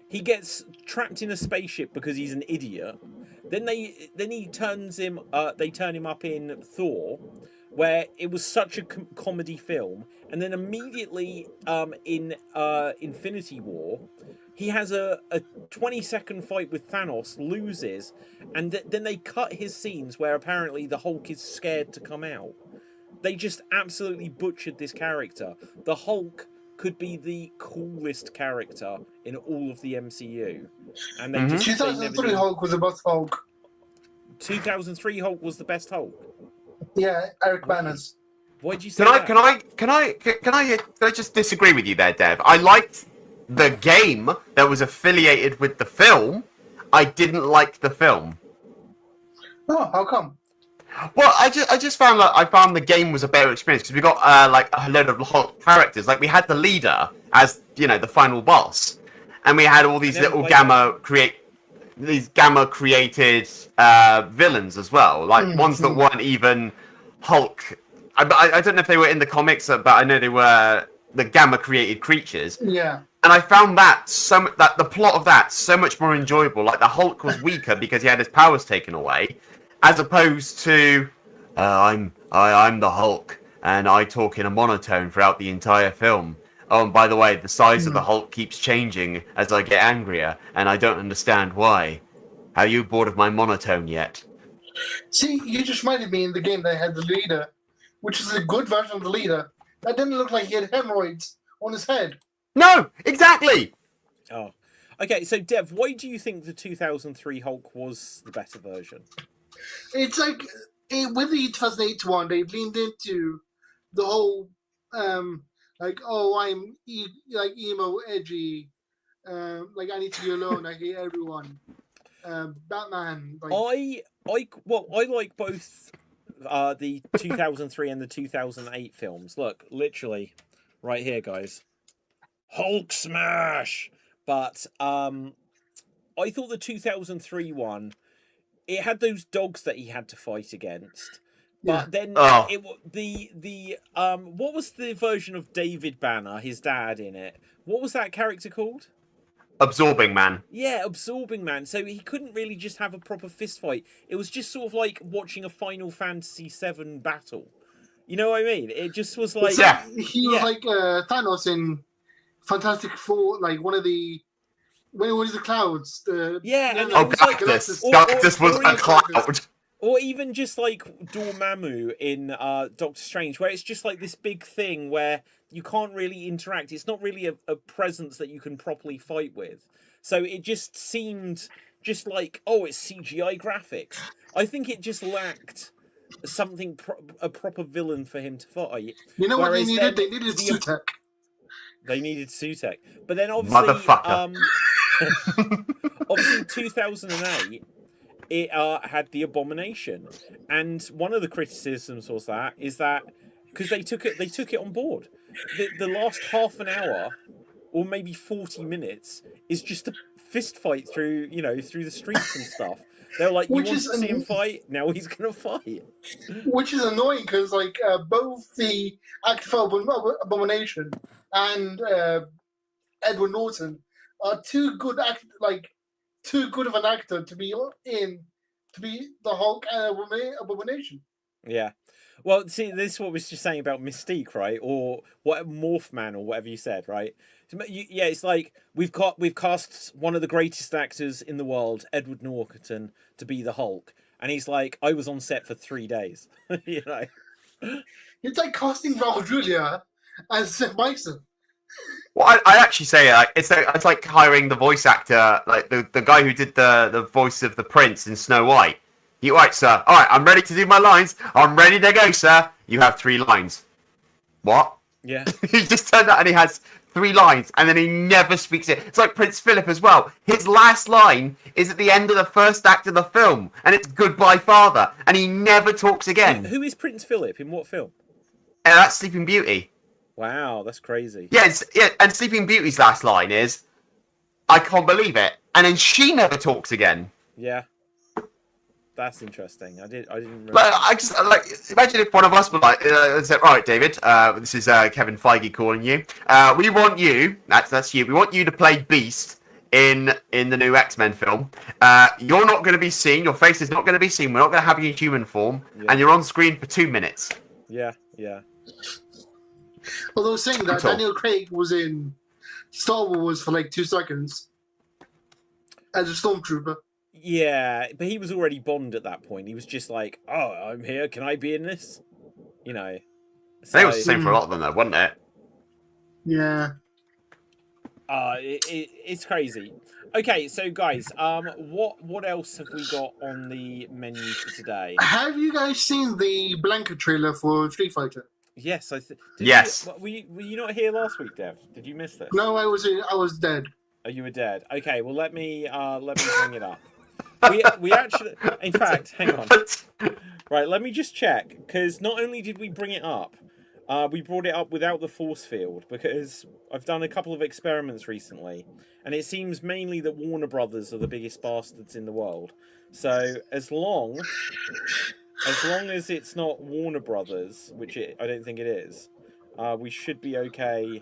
He gets trapped in a spaceship because he's an idiot. Then they turn him up in Thor, where it was such a comedy film, and then immediately in Infinity War, he has a 20-second fight with Thanos, loses, and then they cut his scenes where apparently the Hulk is scared to come out. They just absolutely butchered this character. The Hulk could be the coolest character in all of the MCU, and they just 2003 Hulk was the best Hulk. 2003 Hulk was the best Hulk. Yeah, Eric Bana's. Why'd you say that? Can I just disagree with you there, Dev? I liked the game that was affiliated with the film. I didn't like the film. Oh, how come? Well, I just found like I found the game was a better experience because we got like a load of Hulk characters. Like we had the leader as the final boss, and we had all these little gamma created villains as well. Like ones that weren't even Hulk. I don't know if they were in the comics, but I know they were the gamma created creatures. Yeah. And I found that the plot of that so much more enjoyable. Like the Hulk was weaker because he had his powers taken away, as opposed to I'm the Hulk and I talk in a monotone throughout the entire film. Oh, and by the way, the size of the Hulk keeps changing as I get angrier, and I don't understand why. Are you bored of my monotone yet? See, you just reminded me in the game they had the leader, which is a good version of the leader. That didn't look like he had hemorrhoids on his head. No, exactly. Oh, okay. So, Dev, why do you think the 2003 Hulk was the better version? It's like with the 2008 one, they've leaned into the whole like, oh, I'm like emo, edgy, like I need to be alone. I hate everyone. Batman. Like... I like both the 2003 and the 2008 films. Look, literally, right here, guys. Hulk smash. But I thought the 2003 one, it had those dogs that he had to fight against. But then what was the version of David Banner, his dad, in it? What was that character called? Absorbing Man. Yeah, Absorbing Man. So he couldn't really just have a proper fist fight. It was just sort of like watching a Final Fantasy VII battle. You know what I mean? It just was like... Yeah. He was like Thanos in Fantastic Four, like one of the... When it was the clouds. Galactus. Galactus was a cloud. Or even just like Dormammu in Doctor Strange, where it's just like this big thing where you can't really interact. It's not really a presence that you can properly fight with. So it just seemed just like, oh, it's CGI graphics. I think it just lacked something, a proper villain for him to fight. You know what they needed? They needed Sutek. They needed Sutek. But then obviously... Motherfucker. Obviously 2008... it had the Abomination, and one of the criticisms was that because they took it on board. The last half an hour, or maybe 40 minutes, is just a fist fight through the streets and stuff. They're like, you want to see him fight? Now he's gonna fight. Which is annoying because like both the actor for Abomination and Edward Norton are too good of an actor to be the Hulk and Abomination. Yeah. Well, see, this is what we was just saying about Mystique, right? Or what Morph Man, or whatever you said, right? Yeah, it's like we've cast one of the greatest actors in the world, Edward Norton, to be the Hulk, and he's like, I was on set for 3 days. You know. It's like casting Raul Julia as Bison. Well, I actually say it's like hiring the voice actor, like the guy who did the voice of the prince in Snow White. All right, sir. All right, I'm ready to do my lines. I'm ready to go, sir. You have 3 lines. What? Yeah. He just turned out and he has 3 lines, and then he never speaks it. It's like Prince Philip as well. His last line is at the end of the first act of the film, and it's "Goodbye, Father," and he never talks again. Who is Prince Philip? In what film? That's Sleeping Beauty. Wow, that's crazy. Yes, yeah, and Sleeping Beauty's last line is, "I can't believe it," and then she never talks again. Yeah, that's interesting. I didn't. Remember. I just imagine if one of us were said, "All right, David, this is Kevin Feige calling you. We want you. That's you. We want you to play Beast in the new X-Men film. You're not going to be seen. Your face is not going to be seen. We're not going to have you in human form, and you're on screen for 2 minutes." Yeah. Although saying that, Daniel Craig was in Star Wars for like 2 seconds as a stormtrooper. Yeah, but he was already Bond at that point. He was just like, "Oh, I'm here. Can I be in this?" You know. So, it was the same for a lot of them, though, wasn't it? Yeah. It's crazy. Okay, so guys, what else have we got on the menu for today? Have you guys seen the Blanca trailer for Street Fighter? Yes, yes. Were you not here last week, Dev? Did you miss this? No, I was dead. Oh, you were dead. Okay, well let me bring it up. we actually, in fact, hang on. Right, let me just check, because not only did we bring it up, we brought it up without the force field, because I've done a couple of experiments recently, and it seems mainly that Warner Brothers are the biggest bastards in the world. So as long as it's not Warner Brothers, which I don't think it is, we should be okay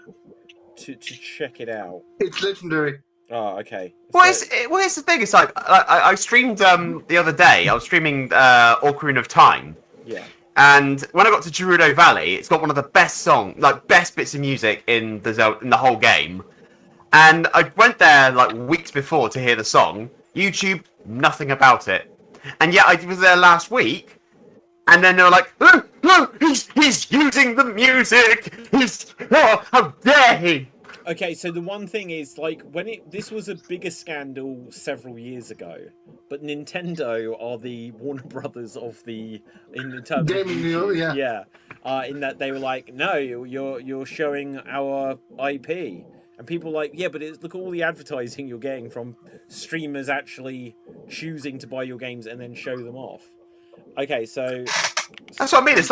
to check it out. It's legendary. Oh, okay. Well, it's the thing. It's like I streamed the other day. I was streaming Ocarina of Time. Yeah. And when I got to Gerudo Valley, it's got one of the best best bits of music in the whole game. And I went there like weeks before to hear the song. YouTube, nothing about it. And yet I was there last week, and then they were like, "Oh, no, he's using the music. How dare he!" Okay, so the one thing is, like, this was a bigger scandal several years ago, but Nintendo are the Warner Brothers of in terms of gaming, yeah. In that they were like, no, you're showing our IP, and people were like, yeah, but look at all the advertising you're getting from streamers actually choosing to buy your games and then show them off. Okay, so that's what I mean. It's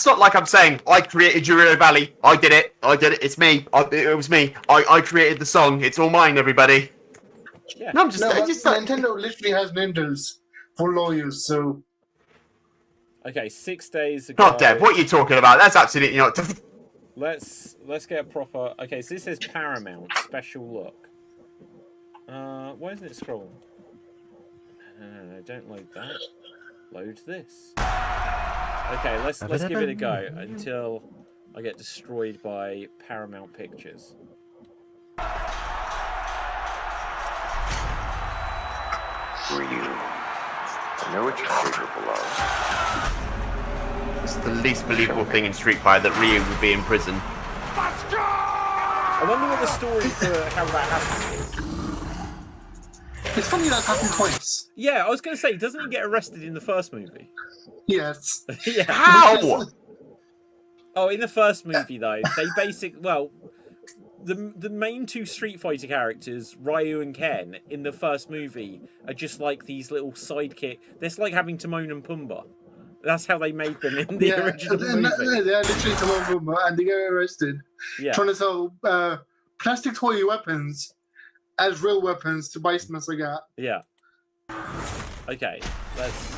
not like I'm saying I created Gerudo Valley. I did it. It's me. It was me. I created the song. It's all mine, everybody. Yeah. No, I'm just. Nintendo literally has ninjas for lawyers. So. Okay, 6 days ago. Not Dev. What are you talking about? That's absolutely not. Let's get a proper. Okay, so this says Paramount special look. Why isn't it scrolling? No, don't load that. Load this. Okay, let's give it a go until I get destroyed by Paramount Pictures. Ryu, I know what you're capable of. It's the least believable thing in Street Fighter that Ryu would be in prison. I wonder what the story for how that happened is. It's funny that happened twice. Yeah, I was going to say, doesn't he get arrested in the first movie? Yes. Yeah. How? Oh, in the first movie though, they the main two Street Fighter characters, Ryu and Ken, in the first movie are just like these little sidekick. They're like having Timon and Pumbaa. That's how they made them in the original movie. They're literally Timon and Pumbaa, and they get arrested trying to sell plastic toy weapons as real weapons to Bison Sagat. Yeah. Okay, let's.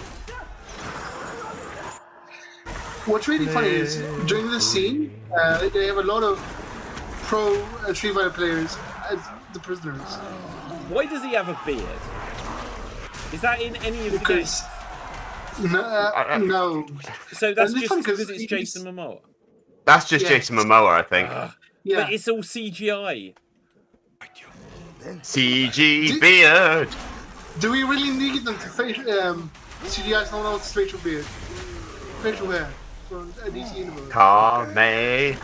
What's really funny is during this scene, they have a lot of pro Street Fighter players as the prisoners. Why does he have a beard? Is that in any of the games? No. So that's just because it's Jason Momoa. That's just Jason Momoa, I think. Yeah. But it's all CGI. CG beard. Do we really need them to CGI someone else's facial hair from DC Universe? Kame.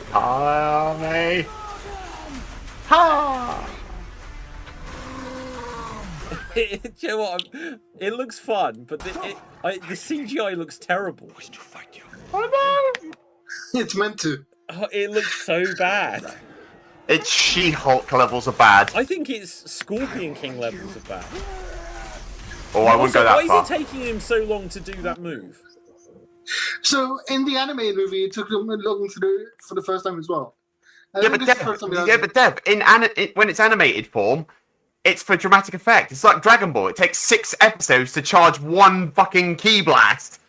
Ha! You know what? It looks fun, but the CGI looks terrible. It's meant to. Oh, it looks so bad. It's She-Hulk levels of bad. I think it's Scorpion King levels of bad. Oh, I wouldn't go that far. Why is it taking him so long to do that move? So in the animated movie, it took them long to do it for the first time as well. Yeah, but Dev, when it's animated form, it's for dramatic effect. It's like Dragon Ball. It takes 6 episodes to charge one fucking key blast.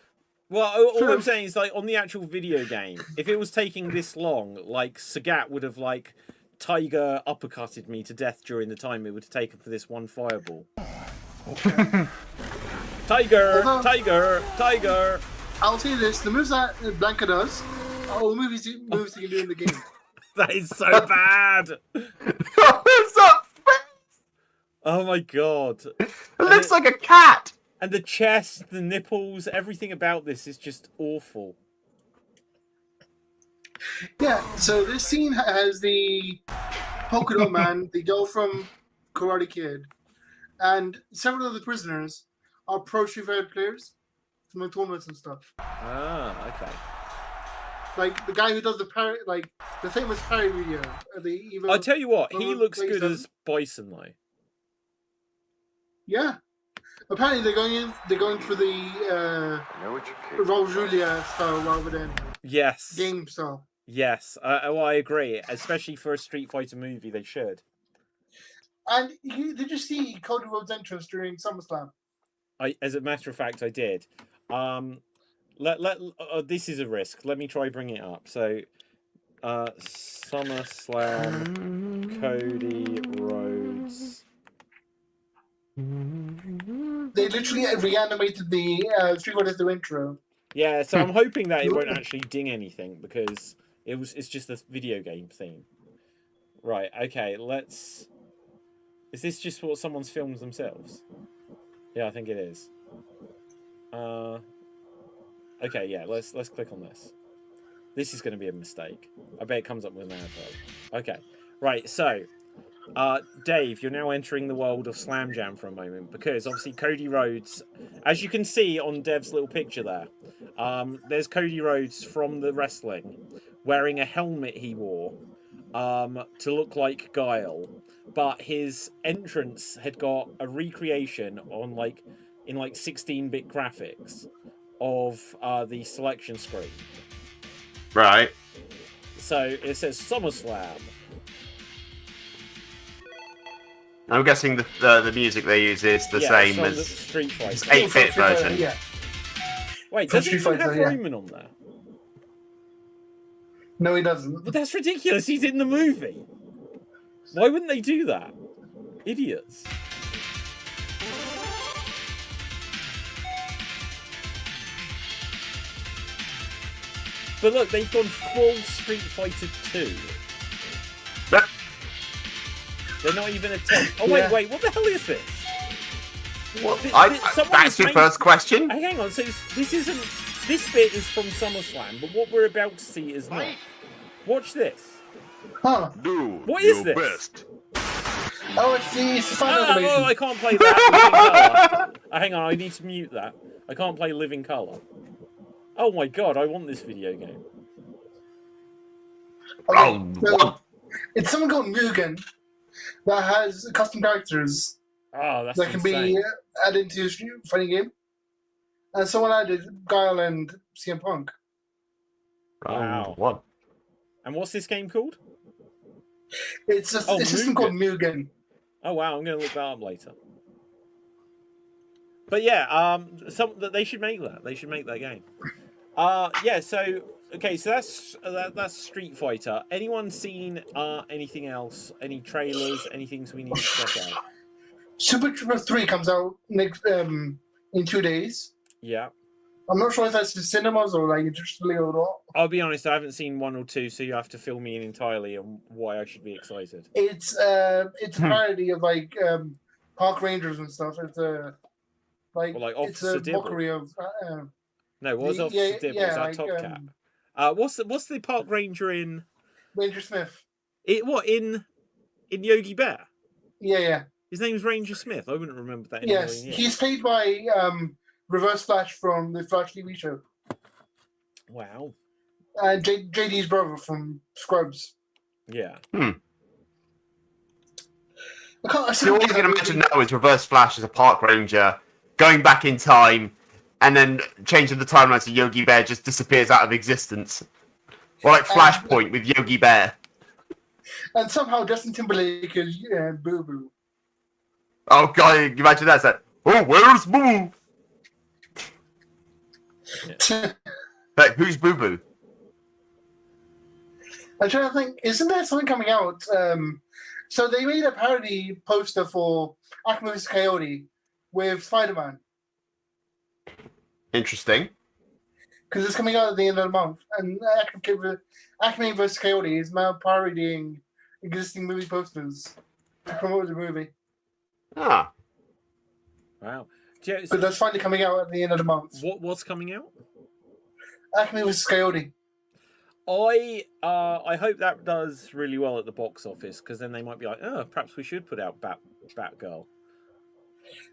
Well, all I'm saying is, like, on the actual video game, if it was taking this long, like, Sagat would have, like, Tiger uppercutted me to death during the time it would have taken for this one fireball. Tiger! I'll say this, the moves that Blanca does are all moves you can do in the game. That is so bad! Oh my god. It looks like a cat! And the chest, the nipples, everything about this is just awful. Yeah, so this scene has the polka dot man, the girl from Karate Kid, and several of the prisoners are pro Street Fighter players from the tournaments and stuff. Ah, okay. Like the guy who does the parry, like the famous parry video. I tell you what, he looks good as Bison though. Yeah, Apparently, they're going for the I know what you're capable Raul of. Julia style rather than Yes. game style. Yes. I agree. Especially for a Street Fighter movie, they should. And did you see Cody Rhodes' entrance during SummerSlam? As a matter of fact, I did. This is a risk. Let me try bring it up. So, SummerSlam, Cody Rhodes. They literally reanimated the Street Fighter intro. Yeah, so I'm hoping that it won't actually ding anything because it's just a video game theme. Right. Okay. Let's. Is this just what someone's filmed themselves? Yeah, I think it is. Okay, yeah, let's click on this. This is going to be a mistake. I bet it comes up with an advert. Okay, right, so, Dave, you're now entering the world of Slam Jam for a moment because obviously Cody Rhodes, as you can see on Dev's little picture there, there's Cody Rhodes from the wrestling wearing a helmet he wore to look like Guile, but his entrance had got a recreation on in 16-bit graphics of the selection screen. Right. So it says SummerSlam. I'm guessing the music they use is the same it's on as the Street Fighter. 8-bit version. Yeah. Wait, From does he Street even have Fighter, yeah. Roman on there? No, he doesn't. But that's ridiculous. He's in the movie. Why wouldn't they do that? Idiots. But look, they've gone full Street Fighter 2. Yep. They're not even a 10. Oh, Yeah. wait, what the hell is this? Someone That's has your made- first question? Hang on, so this isn't... This bit is from SummerSlam, but what we're about to see is not. Watch this. Huh. Do What is your this? best. Oh, it's the final Oh, animation. I can't play that. Living Colour. Hang on, I need to mute that. I can't play Living Colour. Oh my god, I want this video game. Oh, so what? it's someone called Mugen that has custom characters Oh, that's that can insane. be added to your fighting game. And someone added Guile and CM Punk. Wow. What? And what's this game called? It's a system called Mugen. Oh wow, I'm gonna look that up later. But yeah, they should make that. They should make that game. Yeah. So okay, so that's Street Fighter. Anyone seen anything else? Any trailers? Anything we need to check out? Super Trooper 3 comes out next in 2 days. Yeah. I'm not sure if that's in cinemas or digitally or not. I'll be honest, I haven't seen 1 or 2, so you have to fill me in entirely on why I should be excited. It's a parody of Park Rangers and stuff. It's a Or like it's Officer a Dibble. mockery of No, what was the- Officer Dibble? yeah, Was that like, Top Cat? What's the Park Ranger in? Ranger Smith. In Yogi Bear? Yeah. His name's Ranger Smith. I wouldn't remember that in a Yes, million years. he's played by Reverse Flash from the Flash TV show, Wow. and JD's brother from Scrubs. Yeah. So all you can imagine now is Reverse Flash as a park ranger going back in time and then changing the timeline so Yogi Bear just disappears out of existence. Or like Flashpoint with Yogi Bear. And somehow Justin Timberlake is Boo Boo. Oh god, you imagine that. It's like, oh, where's Boo? Like, who's Boo Boo? I'm trying to think, isn't there something coming out? So they made a parody poster for Acme vs. Coyote with Spider-Man, Interesting. because it's coming out at the end of the month. And Acme vs. Coyote is now parodying existing movie posters to promote the movie. Ah. Wow. But that's finally coming out at the end of the month. What's coming out? Acme vs. Coyote. I hope that does really well at the box office, because then they might be like, oh, perhaps we should put out Batgirl.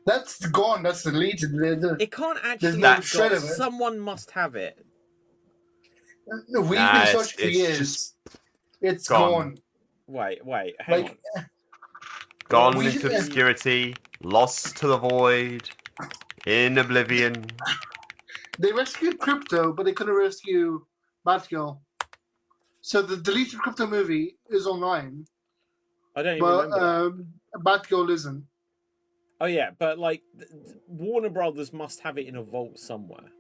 That's gone. That's deleted. It can't actually no have shred got, of it. someone must have it. We've Nah, been it's- searching for it's years. just It's gone. gone. Wait, hang on. Gone we- into obscurity, lost to the void. In oblivion. They rescued Crypto, but they couldn't rescue Batgirl. So the deleted Crypto movie is online, I don't even remember. but Batgirl isn't. Oh yeah, but like Warner Brothers must have it in a vault somewhere.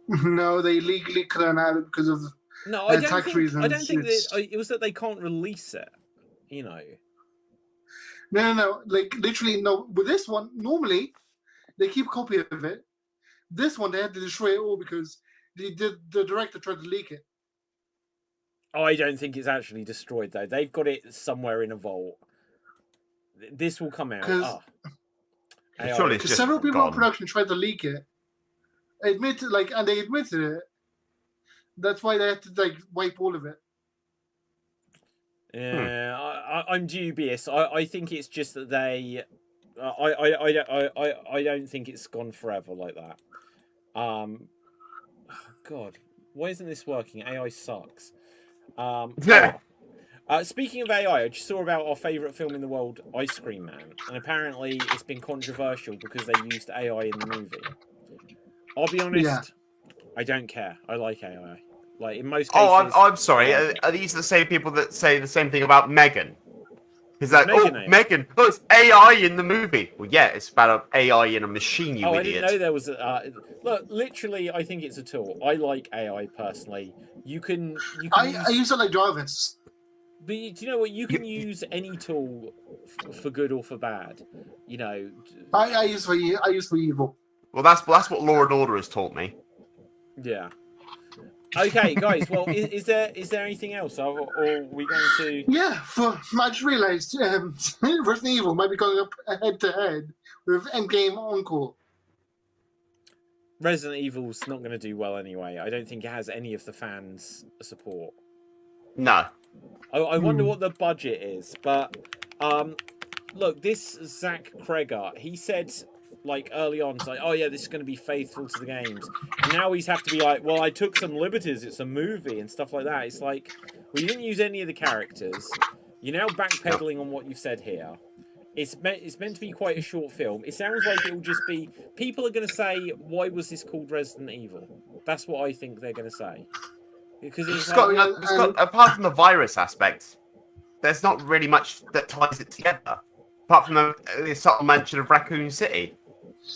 No, they legally couldn't have it because of No, I don't tax think. reasons. I don't think that it was that they can't release it. You know. No. Like literally, no. With this one, normally they keep a copy of it. This one, they had to destroy it all because the director tried to leak it. Oh, I don't think it's actually destroyed though. They've got it somewhere in a vault. This will come out. Surely it's Because just several people gone. in production tried to leak it. And they admitted it. That's why they had to wipe all of it. Yeah, I'm dubious. I think it's just that they. I don't think it's gone forever like that. God, why isn't this working? AI sucks. Speaking of AI, I just saw about our favourite film in the world, Ice Cream Man, and apparently it's been controversial because they used AI in the movie. I'll be honest, I don't care. I like AI. Like in most cases. Oh, I'm sorry. Are these the same people that say the same thing about Megan? Is that Megan? Oh, it's AI in the movie. Well, yeah, it's about AI in a machine. You idiot. I didn't know there was. Look, literally, I think it's a tool. I like AI personally. You can I use it like Jarvis. But do you know what? You can use any tool for good or for bad. You know. I use for evil. Well, that's what Law and Order has taught me. Yeah. Okay, guys. Well, is there anything else, or are we going to? Yeah, I just realised Resident Evil might be going up head to head with Endgame Encore. Resident Evil's not going to do well anyway. I don't think it has any of the fans' support. No. I wonder what the budget is, but look, this Zach Kreger, he said like early on, it's like, oh yeah, this is going to be faithful to the games. And now he's have to be like, well, I took some liberties. It's a movie and stuff like that. It's like, well, you didn't use any of the characters. You're now backpedaling on what you've said here. It's meant to be quite a short film. It sounds like it will just be people are going to say, why was this called Resident Evil? That's what I think they're going to say. Because it's got, apart from the virus aspect, there's not really much that ties it together. Apart from the subtle mention of Raccoon City.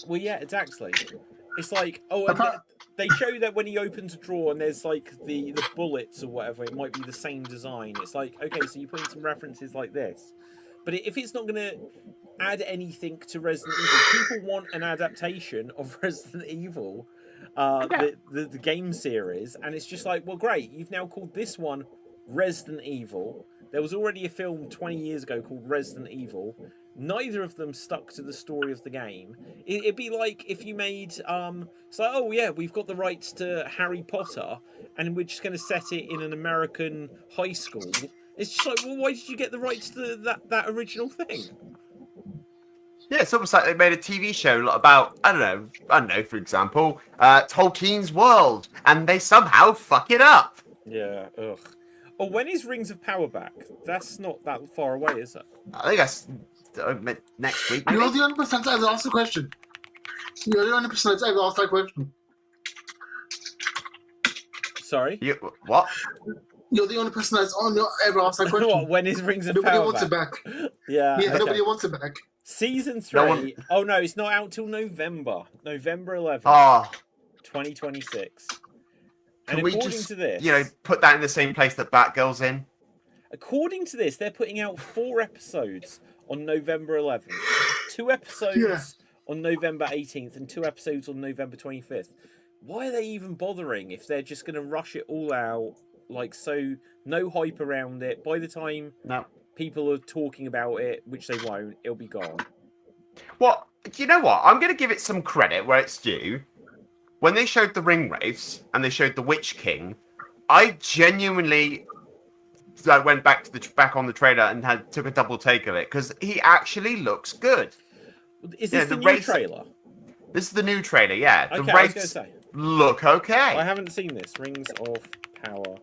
Well, yeah, exactly. It's like, oh, and they show that when he opens a drawer and there's like the bullets or whatever, it might be the same design. It's like, okay, so you put in some references like this. But if it's not going to add anything to Resident Evil, people want an adaptation of Resident Evil. The game series, and it's just like, well, great, you've now called this one Resident Evil. There was already a film 20 years ago called Resident Evil. Neither of them stuck to the story of the game. It'd be like if you made it's like, oh yeah, we've got the rights to Harry Potter and we're just going to set it in an American high school. It's just like, well, why did you get the rights to that original thing? Yeah, it's almost like they made a TV show about, I don't know, for example, Tolkien's world, and they somehow fuck it up. Yeah, ugh. Oh, when is Rings of Power back? That's not that far away, is it? I think that's next week. You're the only person that's ever asked the question. You're the only person that's ever asked that question. Sorry? What? You're the only person that's ever asked that question. What, when is Rings of Nobody Power wants back? it back. Yeah, okay. Nobody wants it back. Season 3. Oh no, it's not out till November 11th, 2026. And Can we according just, to this, put that in the same place that Batgirl's in? According to this, they're putting out 4 episodes on November 11th, 2 episodes on November 18th, and 2 episodes on November 25th. Why are they even bothering if they're just going to rush it all out? Like, so no hype around it. By the time people are talking about it, which they won't, it'll be gone. Well, you know what? I'm going to give it some credit where it's due. When they showed the ring wraiths and they showed the Witch King, I genuinely went back on the trailer and took a double take of it because he actually looks good. Is this the new trailer? This is the new trailer, yeah. Okay, the wraiths look okay. I haven't seen this. Rings of Power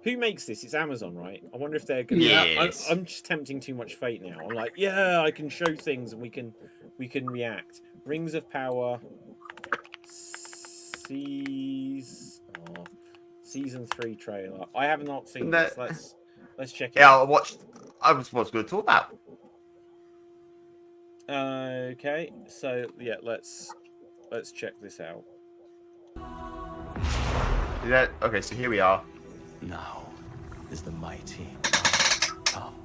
Who makes this? It's Amazon, right? I wonder if they're going. Yes. I'm just tempting too much fate now. I'm like, yeah, I can show things and we can react. Rings of Power. Season 3 trailer. I have not seen this. Let's check it out. I was going to talk about. Okay, so yeah, let's check this out. Okay, so here we are. Now is the mighty come.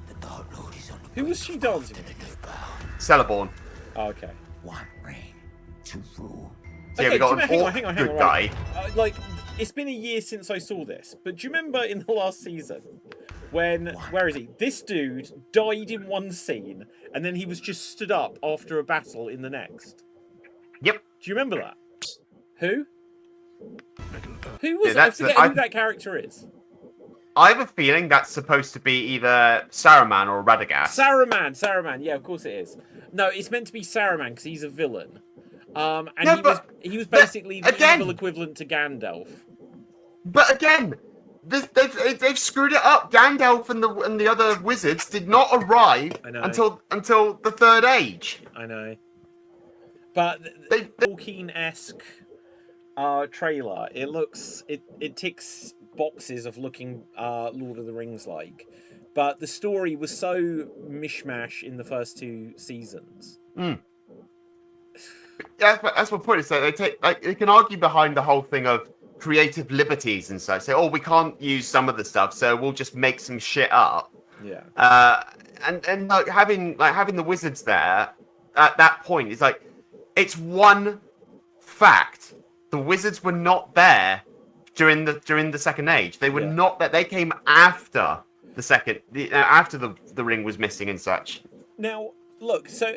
The Dark Lord is on the Who was she dancing with? Cellarborn. Oh, okay. One reign to rule. So we got hang on, good right. guy. Like, it's been a year since I saw this, but do you remember in the last season when, where is he? This dude died in one scene, and then he was just stood up after a battle in the next. Yep. Do you remember that? Who? Who was? Yeah, I forget who that character is. I have a feeling that's supposed to be either Saruman or Radagast. Saruman. Yeah, of course it is. No, it's meant to be Saruman because he's a villain. And no, he was basically the evil equivalent to Gandalf. But again, they've screwed it up. Gandalf and the other wizards did not arrive until the Third Age. I know. But the Tolkien-esque trailer, it ticks boxes of looking Lord of the Rings like, but the story was so mishmash in the first 2 seasons. Yeah, that's my point. Is that they can argue behind the whole thing of creative liberties and such. Say, oh, we can't use some of the stuff, so we'll just make some shit up. Yeah. And like having the wizards there at that point is like, it's one fact: the wizards were not there during the Second Age. They were not there. They came after after the ring was missing and such. Now, look. So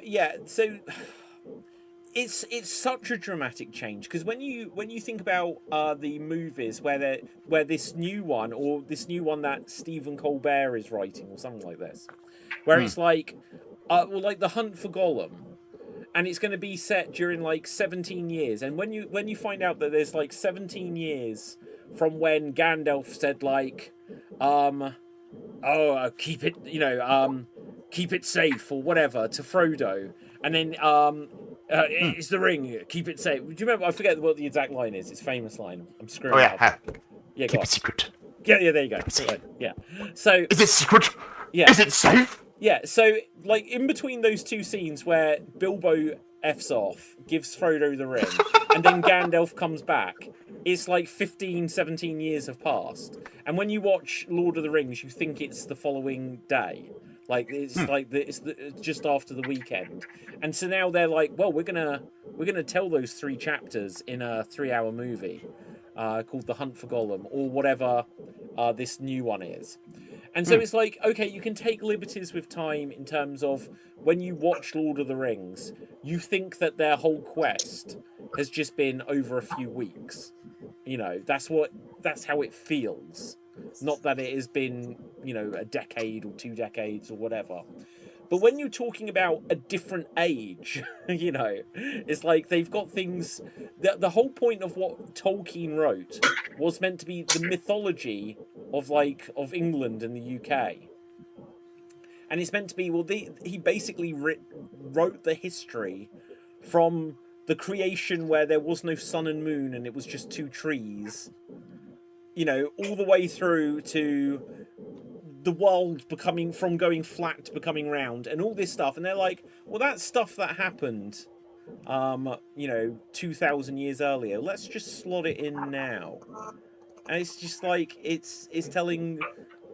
it's such a dramatic change because when you think about the movies where this new one that Stephen Colbert is writing or something like this, where it's like like The Hunt for Gollum, and it's going to be set during like 17 years, and when you find out that there's like 17 years from when Gandalf said like keep it keep it safe or whatever to Frodo, and then it's the ring, keep it safe. Do you remember? I forget what the exact line is. It's a famous line. I'm screwing up. Yeah, keep it secret. Yeah, there you go. Yeah. So is it secret? Yeah. Is it safe? Yeah. So like in between those 2 scenes where Bilbo F's off, gives Frodo the ring, and then Gandalf comes back, it's like 15, 17 years have passed. And when you watch Lord of the Rings, you think it's the following day. Like it's it's just after the weekend, and so now they're like, well, we're gonna tell those 3 chapters in a 3-hour movie called The Hunt for Gollum or whatever this new one is. And so it's like, okay, you can take liberties with time in terms of when you watch Lord of the Rings, you think that their whole quest has just been over a few weeks. You know, that's how it feels. Not that it has been, a decade or 2 decades or whatever. But when you're talking about a different age, it's like they've got things... The whole point of what Tolkien wrote was meant to be the mythology of England and the UK. And it's meant to be, he basically wrote the history from the creation where there was no sun and moon and it was just 2 trees, all the way through to the world from going flat to becoming round and all this stuff. And they're like, well, that's stuff that happened, 2,000 years earlier. Let's just slot it in now. And it's just like, it's telling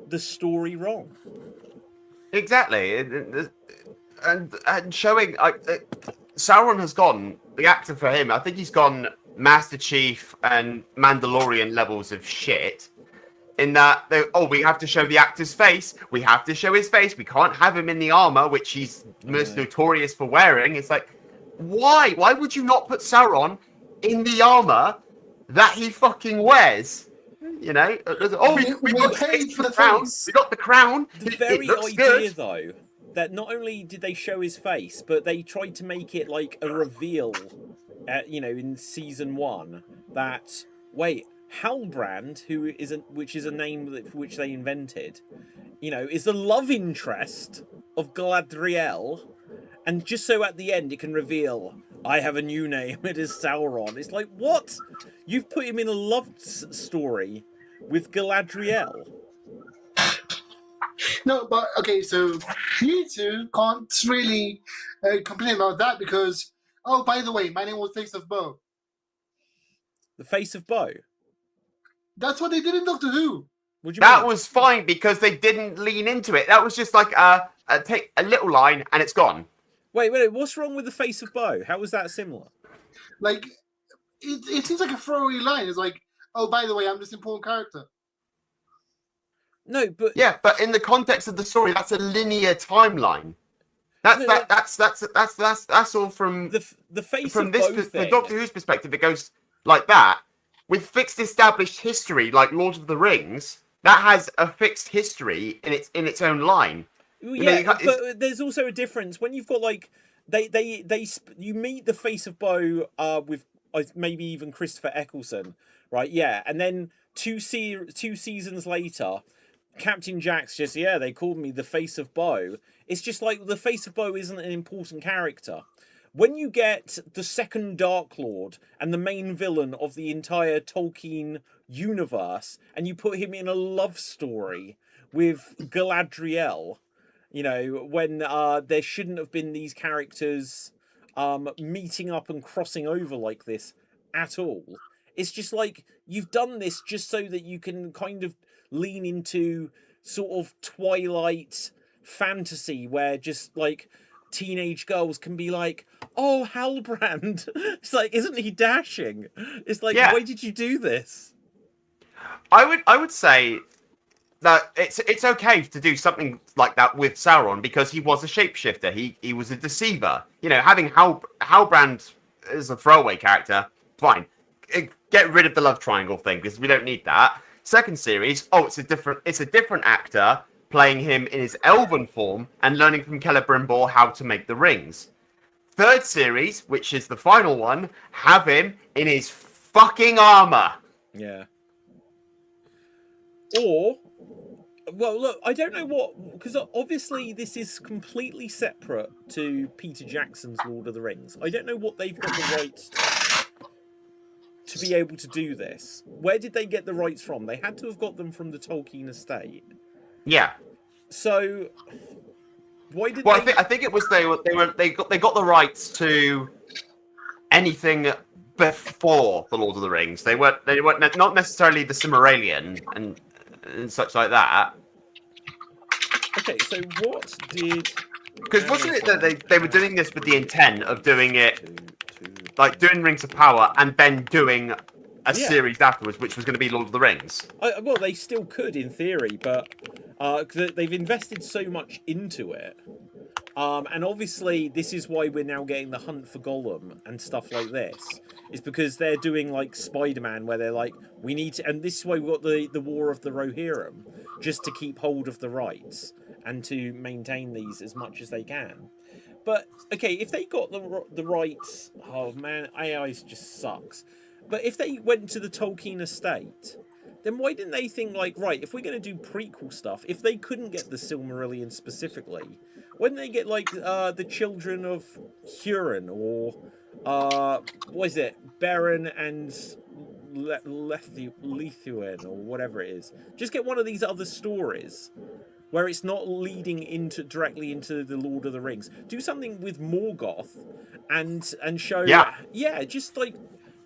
the story wrong. Exactly. And showing... Sauron has gone, the actor for him, I think he's gone Master Chief and Mandalorian levels of shit. In that, we have to show the actor's face. We have to show his face. We can't have him in the armor, which he's most notorious for wearing. It's like, why? Why would you not put Sauron in the armor that he fucking wears? We got the crown. We got the crown. The very idea, though, that not only did they show his face, but they tried to make it like a reveal, in season 1 that wait, Halbrand, which is a name which they invented, is the love interest of Galadriel, and just so at the end it can reveal, I have a new name, it is Sauron. It's like, what? You've put him in a love story with Galadriel. No, but okay, so you two can't really complain about that because, oh, by the way, my name was Face of Bo. The Face of Bo? That's what they did in Doctor Who. What do you That mean? was fine because they didn't lean into it. That was just like take a little line and it's gone. Wait, what's wrong with the Face of Bo? How was that similar? Like, it seems like a throwaway line. It's like, oh, by the way, I'm this important character. No, but Yeah, but in the context of the story, that's a linear timeline. That's all from the Face from of this Bo thing. from Doctor Who's perspective. It goes like that with fixed established history, like Lord of the Rings. That has a fixed history in its own line. Yeah, but there's also a difference when you've got like you meet the Face of Bo with maybe even Christopher Eccleston, right? Yeah, and then two seasons later, Captain Jack's just they called me the Face of Bo. It's just like the Face of Bo isn't an important character. When you get the second Dark Lord and the main villain of the entire Tolkien universe, and you put him in a love story with Galadriel, when there shouldn't have been these characters meeting up and crossing over like this at all. It's just like you've done this just so that you can kind of lean into sort of Twilight fantasy where just like teenage girls can be like, oh, Halbrand. It's like, isn't he dashing? It's like, why did you do this? I would say that it's okay to do something like that with Sauron because he was a shapeshifter. He was a deceiver. Having Halbrand as a throwaway character, fine. Get rid of the love triangle thing because we don't need that. Second series, it's a different actor playing him in his elven form and learning from Celebrimbor how to make the rings. Third series, which is the final one, have him in his fucking armor. Yeah. Or, well, look, I don't know what, because obviously this is completely separate to Peter Jackson's Lord of the Rings. I don't know what they've got the rights to be able to do this. Where did they get the rights from? They had to have got them from the Tolkien estate. Yeah. So, why did I think it was they got the rights to anything before the Lord of the Rings. They weren't not necessarily the Silmarillion and such like that. Okay, so what did? Because wasn't it that they were doing this with the intent of doing it, like doing Rings of Power and then doing a series afterwards, which was going to be Lord of the Rings? Well, they still could in theory, but they've invested so much into it. And obviously, this is why we're now getting the Hunt for Gollum and stuff like this. It's because they're doing like Spider-Man, where they're like, we need to, and this is why we've got the War of the Rohirrim, just to keep hold of the rights and to maintain these as much as they can. But okay, if they got the rights, oh man, AI just sucks. But if they went to the Tolkien estate, then why didn't they think like, right, if we're going to do prequel stuff, if they couldn't get the Silmarillion specifically, why didn't they get like the Children of Hurin or what is it, Beren and Lethuin or whatever it is? Just get one of these other stories where it's not leading directly into the Lord of the Rings. Do something with Morgoth and show just like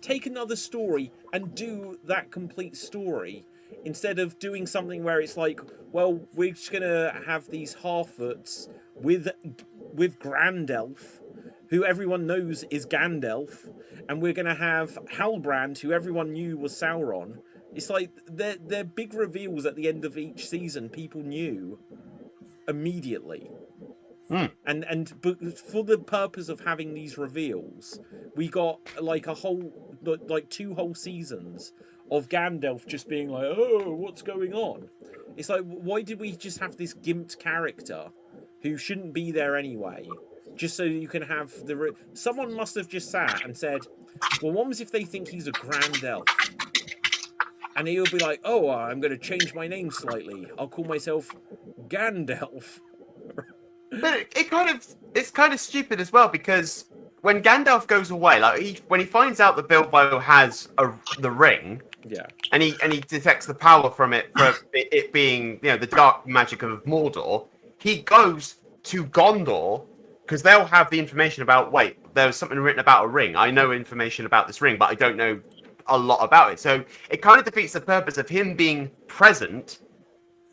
take another story and do that complete story instead of doing something where it's like, well, we're just gonna have these half-foots with Grandelf, who everyone knows is Gandalf, and we're gonna have Halbrand, who everyone knew was Sauron. It's like they're big reveals at the end of each season. People knew immediately. And for the purpose of having these reveals, we got like two whole seasons of Gandalf just being like, oh, what's going on? It's like, why did we just have this gimped character who shouldn't be there anyway, just so you can have someone must have just sat and said, well, what was if they think he's a grand elf? And he'll be like, "Oh, I'm going to change my name slightly. I'll call myself Gandalf." But it's kind of stupid as well, because when Gandalf goes away, like when he finds out that Bilbo has the ring, Yeah. and he detects the power from it for it being, you know, the dark magic of Mordor, he goes to Gondor because they'll have the information about. Wait, there was something written about a ring. I know information about this ring, but I don't know a lot about it. So it kind of defeats the purpose of him being present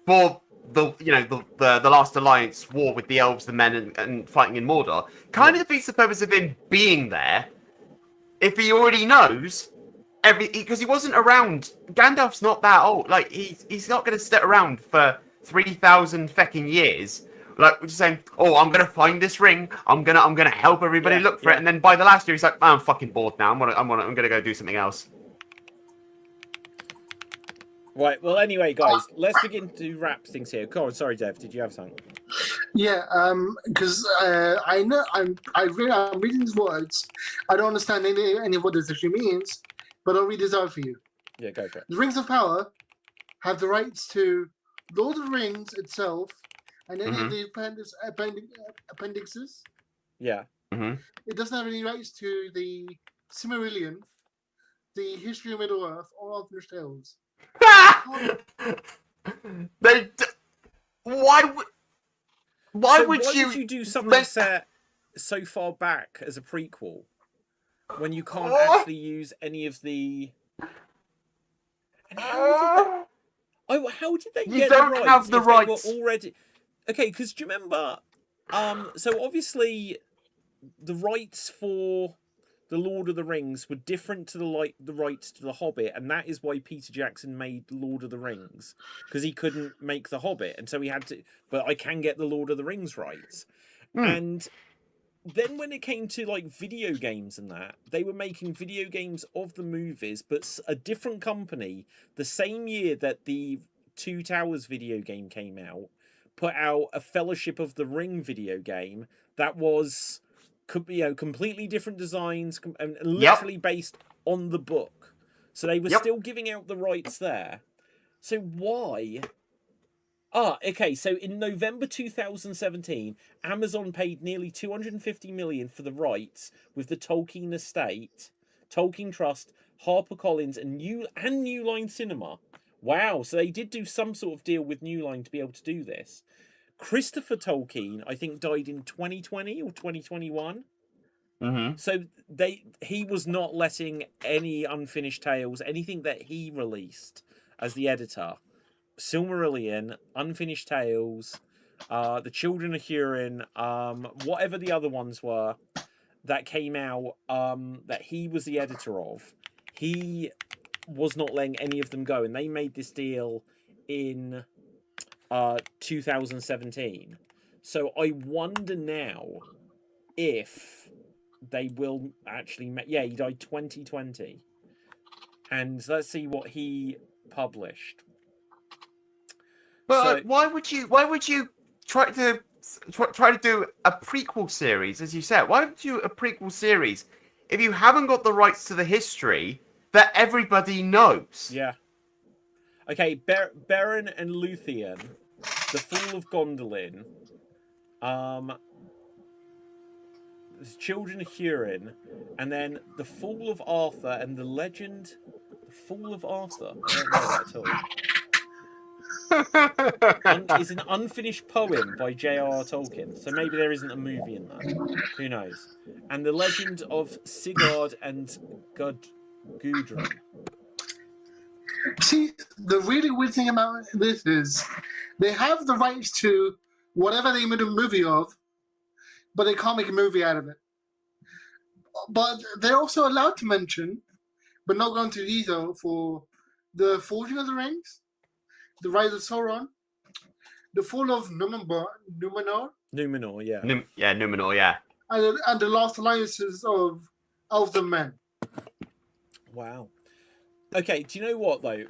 for the last alliance war with the elves, the men, and fighting in Mordor. Kind of defeats the purpose of him being there if he already knows because he wasn't around. Gandalf's not that old. Like he's not going to sit around for 3,000 fecking years. Like just saying, "Oh, I'm gonna find this ring. I'm gonna help everybody look for it." And then by the last year, he's like, "I'm fucking bored now. I'm gonna go do something else." Right. Well, anyway, guys, let's begin to wrap things here. Go on. Sorry, Dev. Did you have something? Yeah, because I know I'm reading these words. I don't understand any of what this actually means, but I'll read this out for you. Yeah, go for it. The Rings of Power have the rights to Lord of the Rings itself and any of the appendixes. Yeah. Mm-hmm. It doesn't have any rights to the Silmarillion, the History of Middle Earth, or Unfinished Tales. Why So would you did you do something set so far back as a prequel when you can't actually use any of the? And how did they You get don't the rights have the if rights. They were already okay, because do you remember? So obviously, the rights for the Lord of the Rings were different to the rights to the Hobbit, and that is why Peter Jackson made Lord of the Rings, because he couldn't make the Hobbit, and so he had to. But I can get the Lord of the Rings rights, and then when it came to like video games and that, they were making video games of the movies, but a different company, the same year that the Two Towers video game came out, put out a Fellowship of the Ring video game that was, completely different designs and literally based on the book. So they were still giving out the rights there. So why? Okay. So in November 2017, Amazon paid nearly $250 million for the rights with the Tolkien estate, Tolkien Trust, HarperCollins, and New Line Cinema. Wow. So they did do some sort of deal with New Line to be able to do this. Christopher Tolkien, I think, died in 2020 or 2021. Mm-hmm. So he was not letting any Unfinished Tales, anything that he released as the editor, Silmarillion, Unfinished Tales, The Children of Hurin, whatever the other ones were that came out, that he was the editor of, he was not letting any of them go, and they made this deal in 2017. So I wonder now if they will actually he died 2020, and let's see what he published. But why would you try to do a prequel series, as you said? Why would you do a prequel series if you haven't got the rights to the history that everybody knows? Yeah. Okay, Beren and Luthien, The Fall of Gondolin, The Children of Hurin, and then The Fall of Arthur and The Legend. The Fall of Arthur. I don't know that at all. Is an unfinished poem by J.R.R. Tolkien, so maybe there isn't a movie in that. Who knows? And The Legend of Sigurd and Gudrun. See, the really weird thing about this is they have the rights to whatever they made a movie of, but they can't make a movie out of it. But they're also allowed to mention, but not go into detail, for the Forging of the Rings, the Rise of Sauron, the Fall of Numenor, Yeah. Numenor, yeah. And the Last Alliances of Elves and Men. Wow. Okay, do you know what though?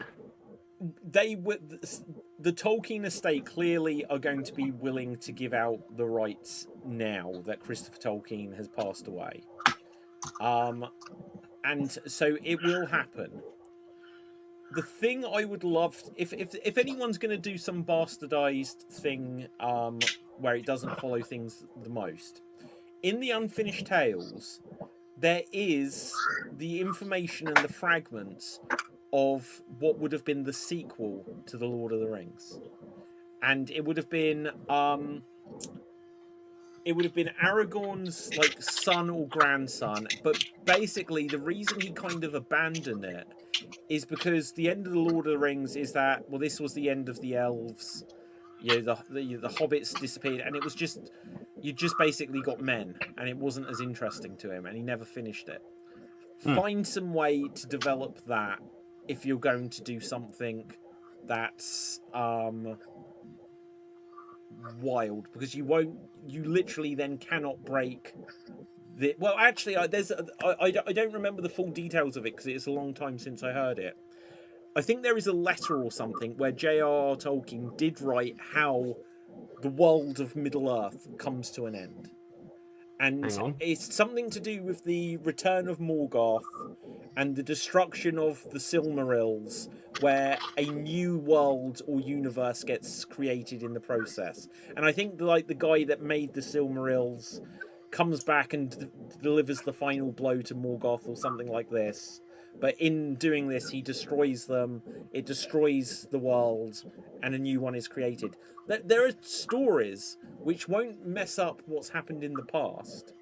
The Tolkien estate clearly are going to be willing to give out the rights now that Christopher Tolkien has passed away. And so it will happen. the thing I would love, if anyone's going to do some bastardized thing where it doesn't follow things the most, in the Unfinished Tales, there is the information and the fragments of what would have been the sequel to The Lord of the Rings. And it would have been Aragorn's like son or grandson, but basically the reason he kind of abandoned it is because the end of The Lord of the Rings is that, well, this was the end of the elves, you know, the hobbits disappeared, and it was just, you just basically got men, and it wasn't as interesting to him, and he never finished it. Find some way to develop that if you're going to do something that's wild, because you literally then cannot break the, well, actually, I don't remember the full details of it because it's a long time since I heard it. I think there is a letter or something where J.R.R. Tolkien did write how the world of Middle-earth comes to an end. And it's something to do with the return of Morgoth and the destruction of the Silmarils, where a new world or universe gets created in the process. And I think like the guy that made the Silmarils comes back and delivers the final blow to Morgoth or something like this. But in doing this, he destroys them, it destroys the world, and a new one is created. There are stories which won't mess up what's happened in the past,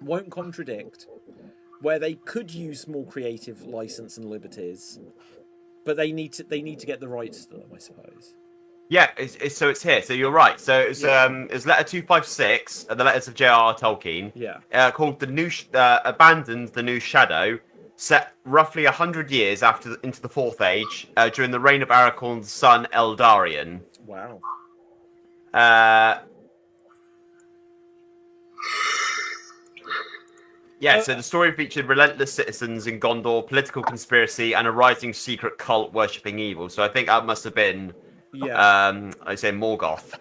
won't contradict, where they could use more creative license and liberties, but they need to get the rights to them, I suppose. Yeah, it's here. So you're right. So it's letter 256, the letters of J.R.R. Tolkien. Yeah. Called the new abandoned the new shadow, set roughly 100 years into the Fourth Age, during the reign of Aragorn's son Eldarion. Wow. Yeah, so the story featured relentless citizens in Gondor, political conspiracy, and a rising secret cult worshipping evil. So I think that must have been, I say Morgoth.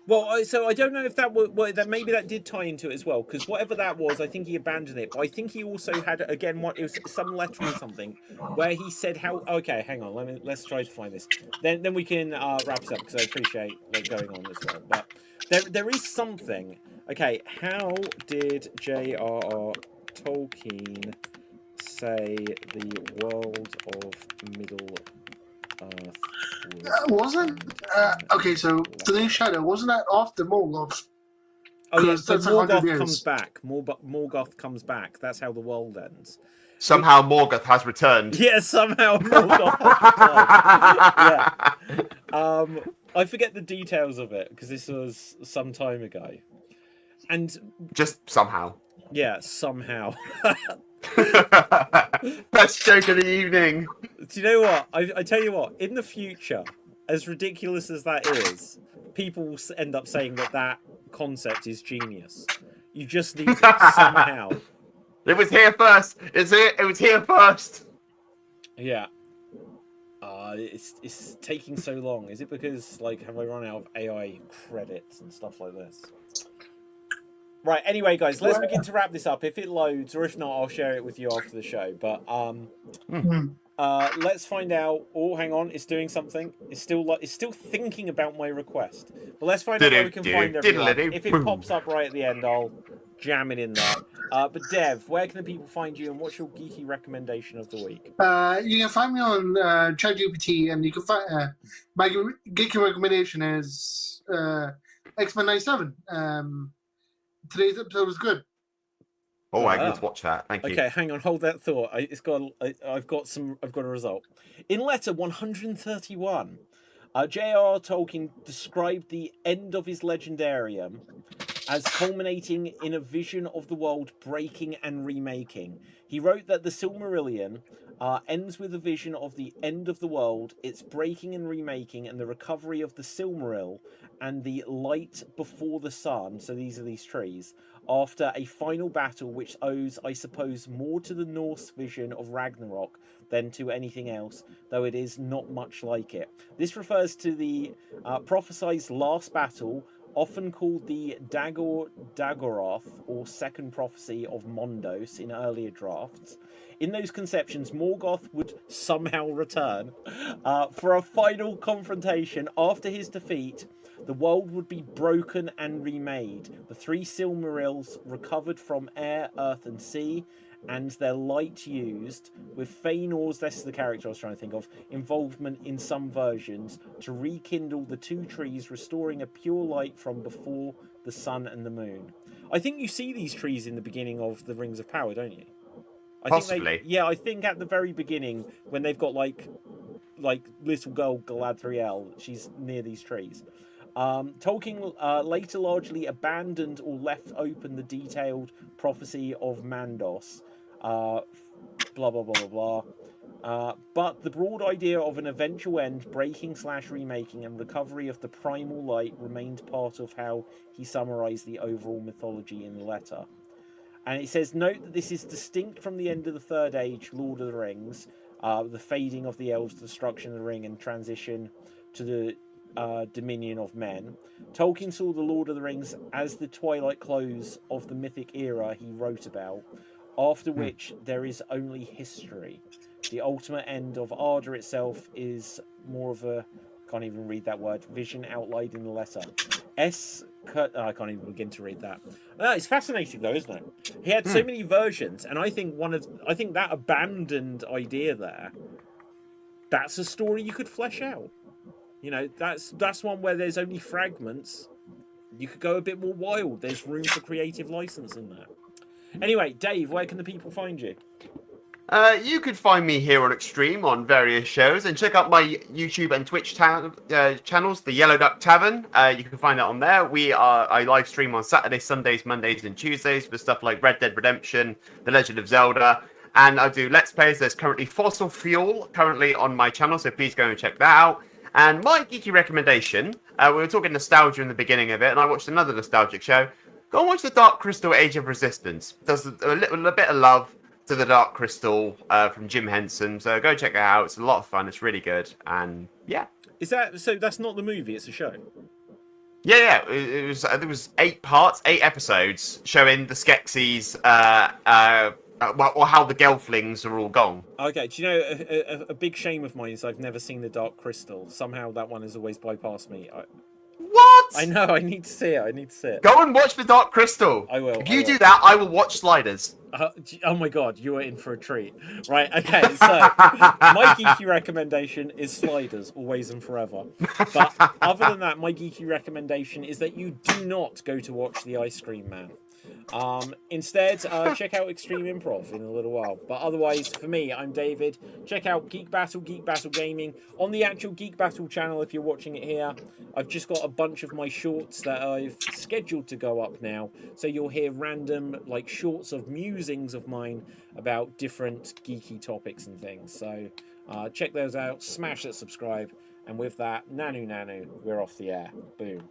Well, so I don't know if that that maybe that did tie into it as well, because whatever that was, I think he abandoned it. But I think he also had, again, it was some letter or something where he said how. Okay, hang on, let's try to find this. Then we can wrap it up, because I appreciate like going on as well. But there is something. Okay, how did J.R.R. Tolkien say the world of Middle Earth wasn't okay? So the new shadow, wasn't that after Morgoth? Oh yeah, so Morgoth comes back. Morgoth comes back. That's how the world ends. Somehow Morgoth has returned. Yeah, somehow Morgoth has returned. Yeah. I forget the details of it because this was some time ago. And just somehow. Yeah, somehow. Best joke of the evening. Do you know what? I tell you what, in the future, as ridiculous as that is, people will end up saying that concept is genius. You just need to somehow. It was here first. It was here first. Yeah. It's taking so long. Is it because, like, have I run out of AI credits and stuff like this? Right, anyway, guys, let's begin to wrap this up. If it loads, or if not, I'll share it with you after the show. But let's find out. Oh, hang on, it's doing something. It's still thinking about my request. But let's find out where we can find everyone. If it pops up right at the end, I'll jam it in there. But Dev, where can the people find you, and what's your geeky recommendation of the week? You can find me on ChatGPT, and you can find my geeky recommendation is X-Men 97. Today's episode was good. Oh, I need to watch that. Thank you. Okay, hang on, hold that thought. I've got a result. In letter 131, J.R.R. Tolkien described the end of his legendarium as culminating in a vision of the world breaking and remaking. He wrote that the Silmarillion ends with a vision of the end of the world, its breaking and remaking, and the recovery of the Silmaril and the light before the sun, so these are these trees, after a final battle which owes, I suppose, more to the Norse vision of Ragnarok than to anything else, though it is not much like it. This refers to the prophesized last battle often called the Daggoroth or Second Prophecy of Mondos in earlier drafts. In those conceptions, Morgoth would somehow return for a final confrontation. After his defeat, the world would be broken and remade. The three Silmarils recovered from air, earth, and sea, and their light used, with Feanor's, that's the character I was trying to think of, involvement in some versions, to rekindle the two trees, restoring a pure light from before the sun and the moon. I think you see these trees in the beginning of the Rings of Power, don't you? Possibly. I think at the very beginning, when they've got like little girl Galadriel, she's near these trees. Tolkien later largely abandoned or left open the detailed prophecy of Mandos. Blah blah blah blah blah. But the broad idea of an eventual end, breaking / remaking, and recovery of the primal light remained part of how he summarized the overall mythology in the letter. And it says, note that this is distinct from the end of the Third Age, Lord of the Rings, the fading of the elves, the destruction of the ring, and transition to the dominion of men. Tolkien saw the Lord of the Rings as the twilight close of the mythic era he wrote about, after which there is only history. The ultimate end of Arda itself is more of a, can't even read that word, vision outlined in the letter. I can't even begin to read that. It's fascinating though, isn't it? He had so many versions, and I think that abandoned idea there, that's a story you could flesh out. You know, that's one where there's only fragments. You could go a bit more wild. There's room for creative license in there. Anyway, Dave, where can the people find you? You could find me here on Xstream on various shows, and check out my YouTube and Twitch channels, the Yellow Duck Tavern. You can find that on there. I live stream on Saturdays, Sundays, Mondays, and Tuesdays for stuff like Red Dead Redemption, The Legend of Zelda, and I do Let's Plays. There's currently Fossil Fuel currently on my channel, so please go and check that out. And my geeky recommendation, we were talking nostalgia in the beginning of it, and I watched another nostalgic show. Go and watch The Dark Crystal Age of Resistance. It does a bit of love to The Dark Crystal from Jim Henson. So go check it out. It's a lot of fun. It's really good. And yeah. Is that so? That's not the movie. It's a show. Yeah. It was. There was 8 parts, 8 episodes showing the Skeksis, or how the Gelflings are all gone. Okay. Do you know a big shame of mine is I've never seen The Dark Crystal. Somehow that one has always bypassed me. What? I know. I need to see it. Go and watch The Dark Crystal. I will. If you do that, I will watch Sliders. Oh my god, you are in for a treat. Right, okay, so my geeky recommendation is Sliders, always and forever. But other than that, my geeky recommendation is that you do not go to watch The Ice Cream Man. Instead, check out Extreme Improv in a little while. But otherwise, for me, I'm David. Check out Geek Battle Gaming on the actual Geek Battle channel if you're watching it here. I've just got a bunch of my shorts that I've scheduled to go up now. So you'll hear random, like, shorts of musings of mine about different geeky topics and things. So check those out, smash that subscribe. And with that, nanu, we're off the air. Boom.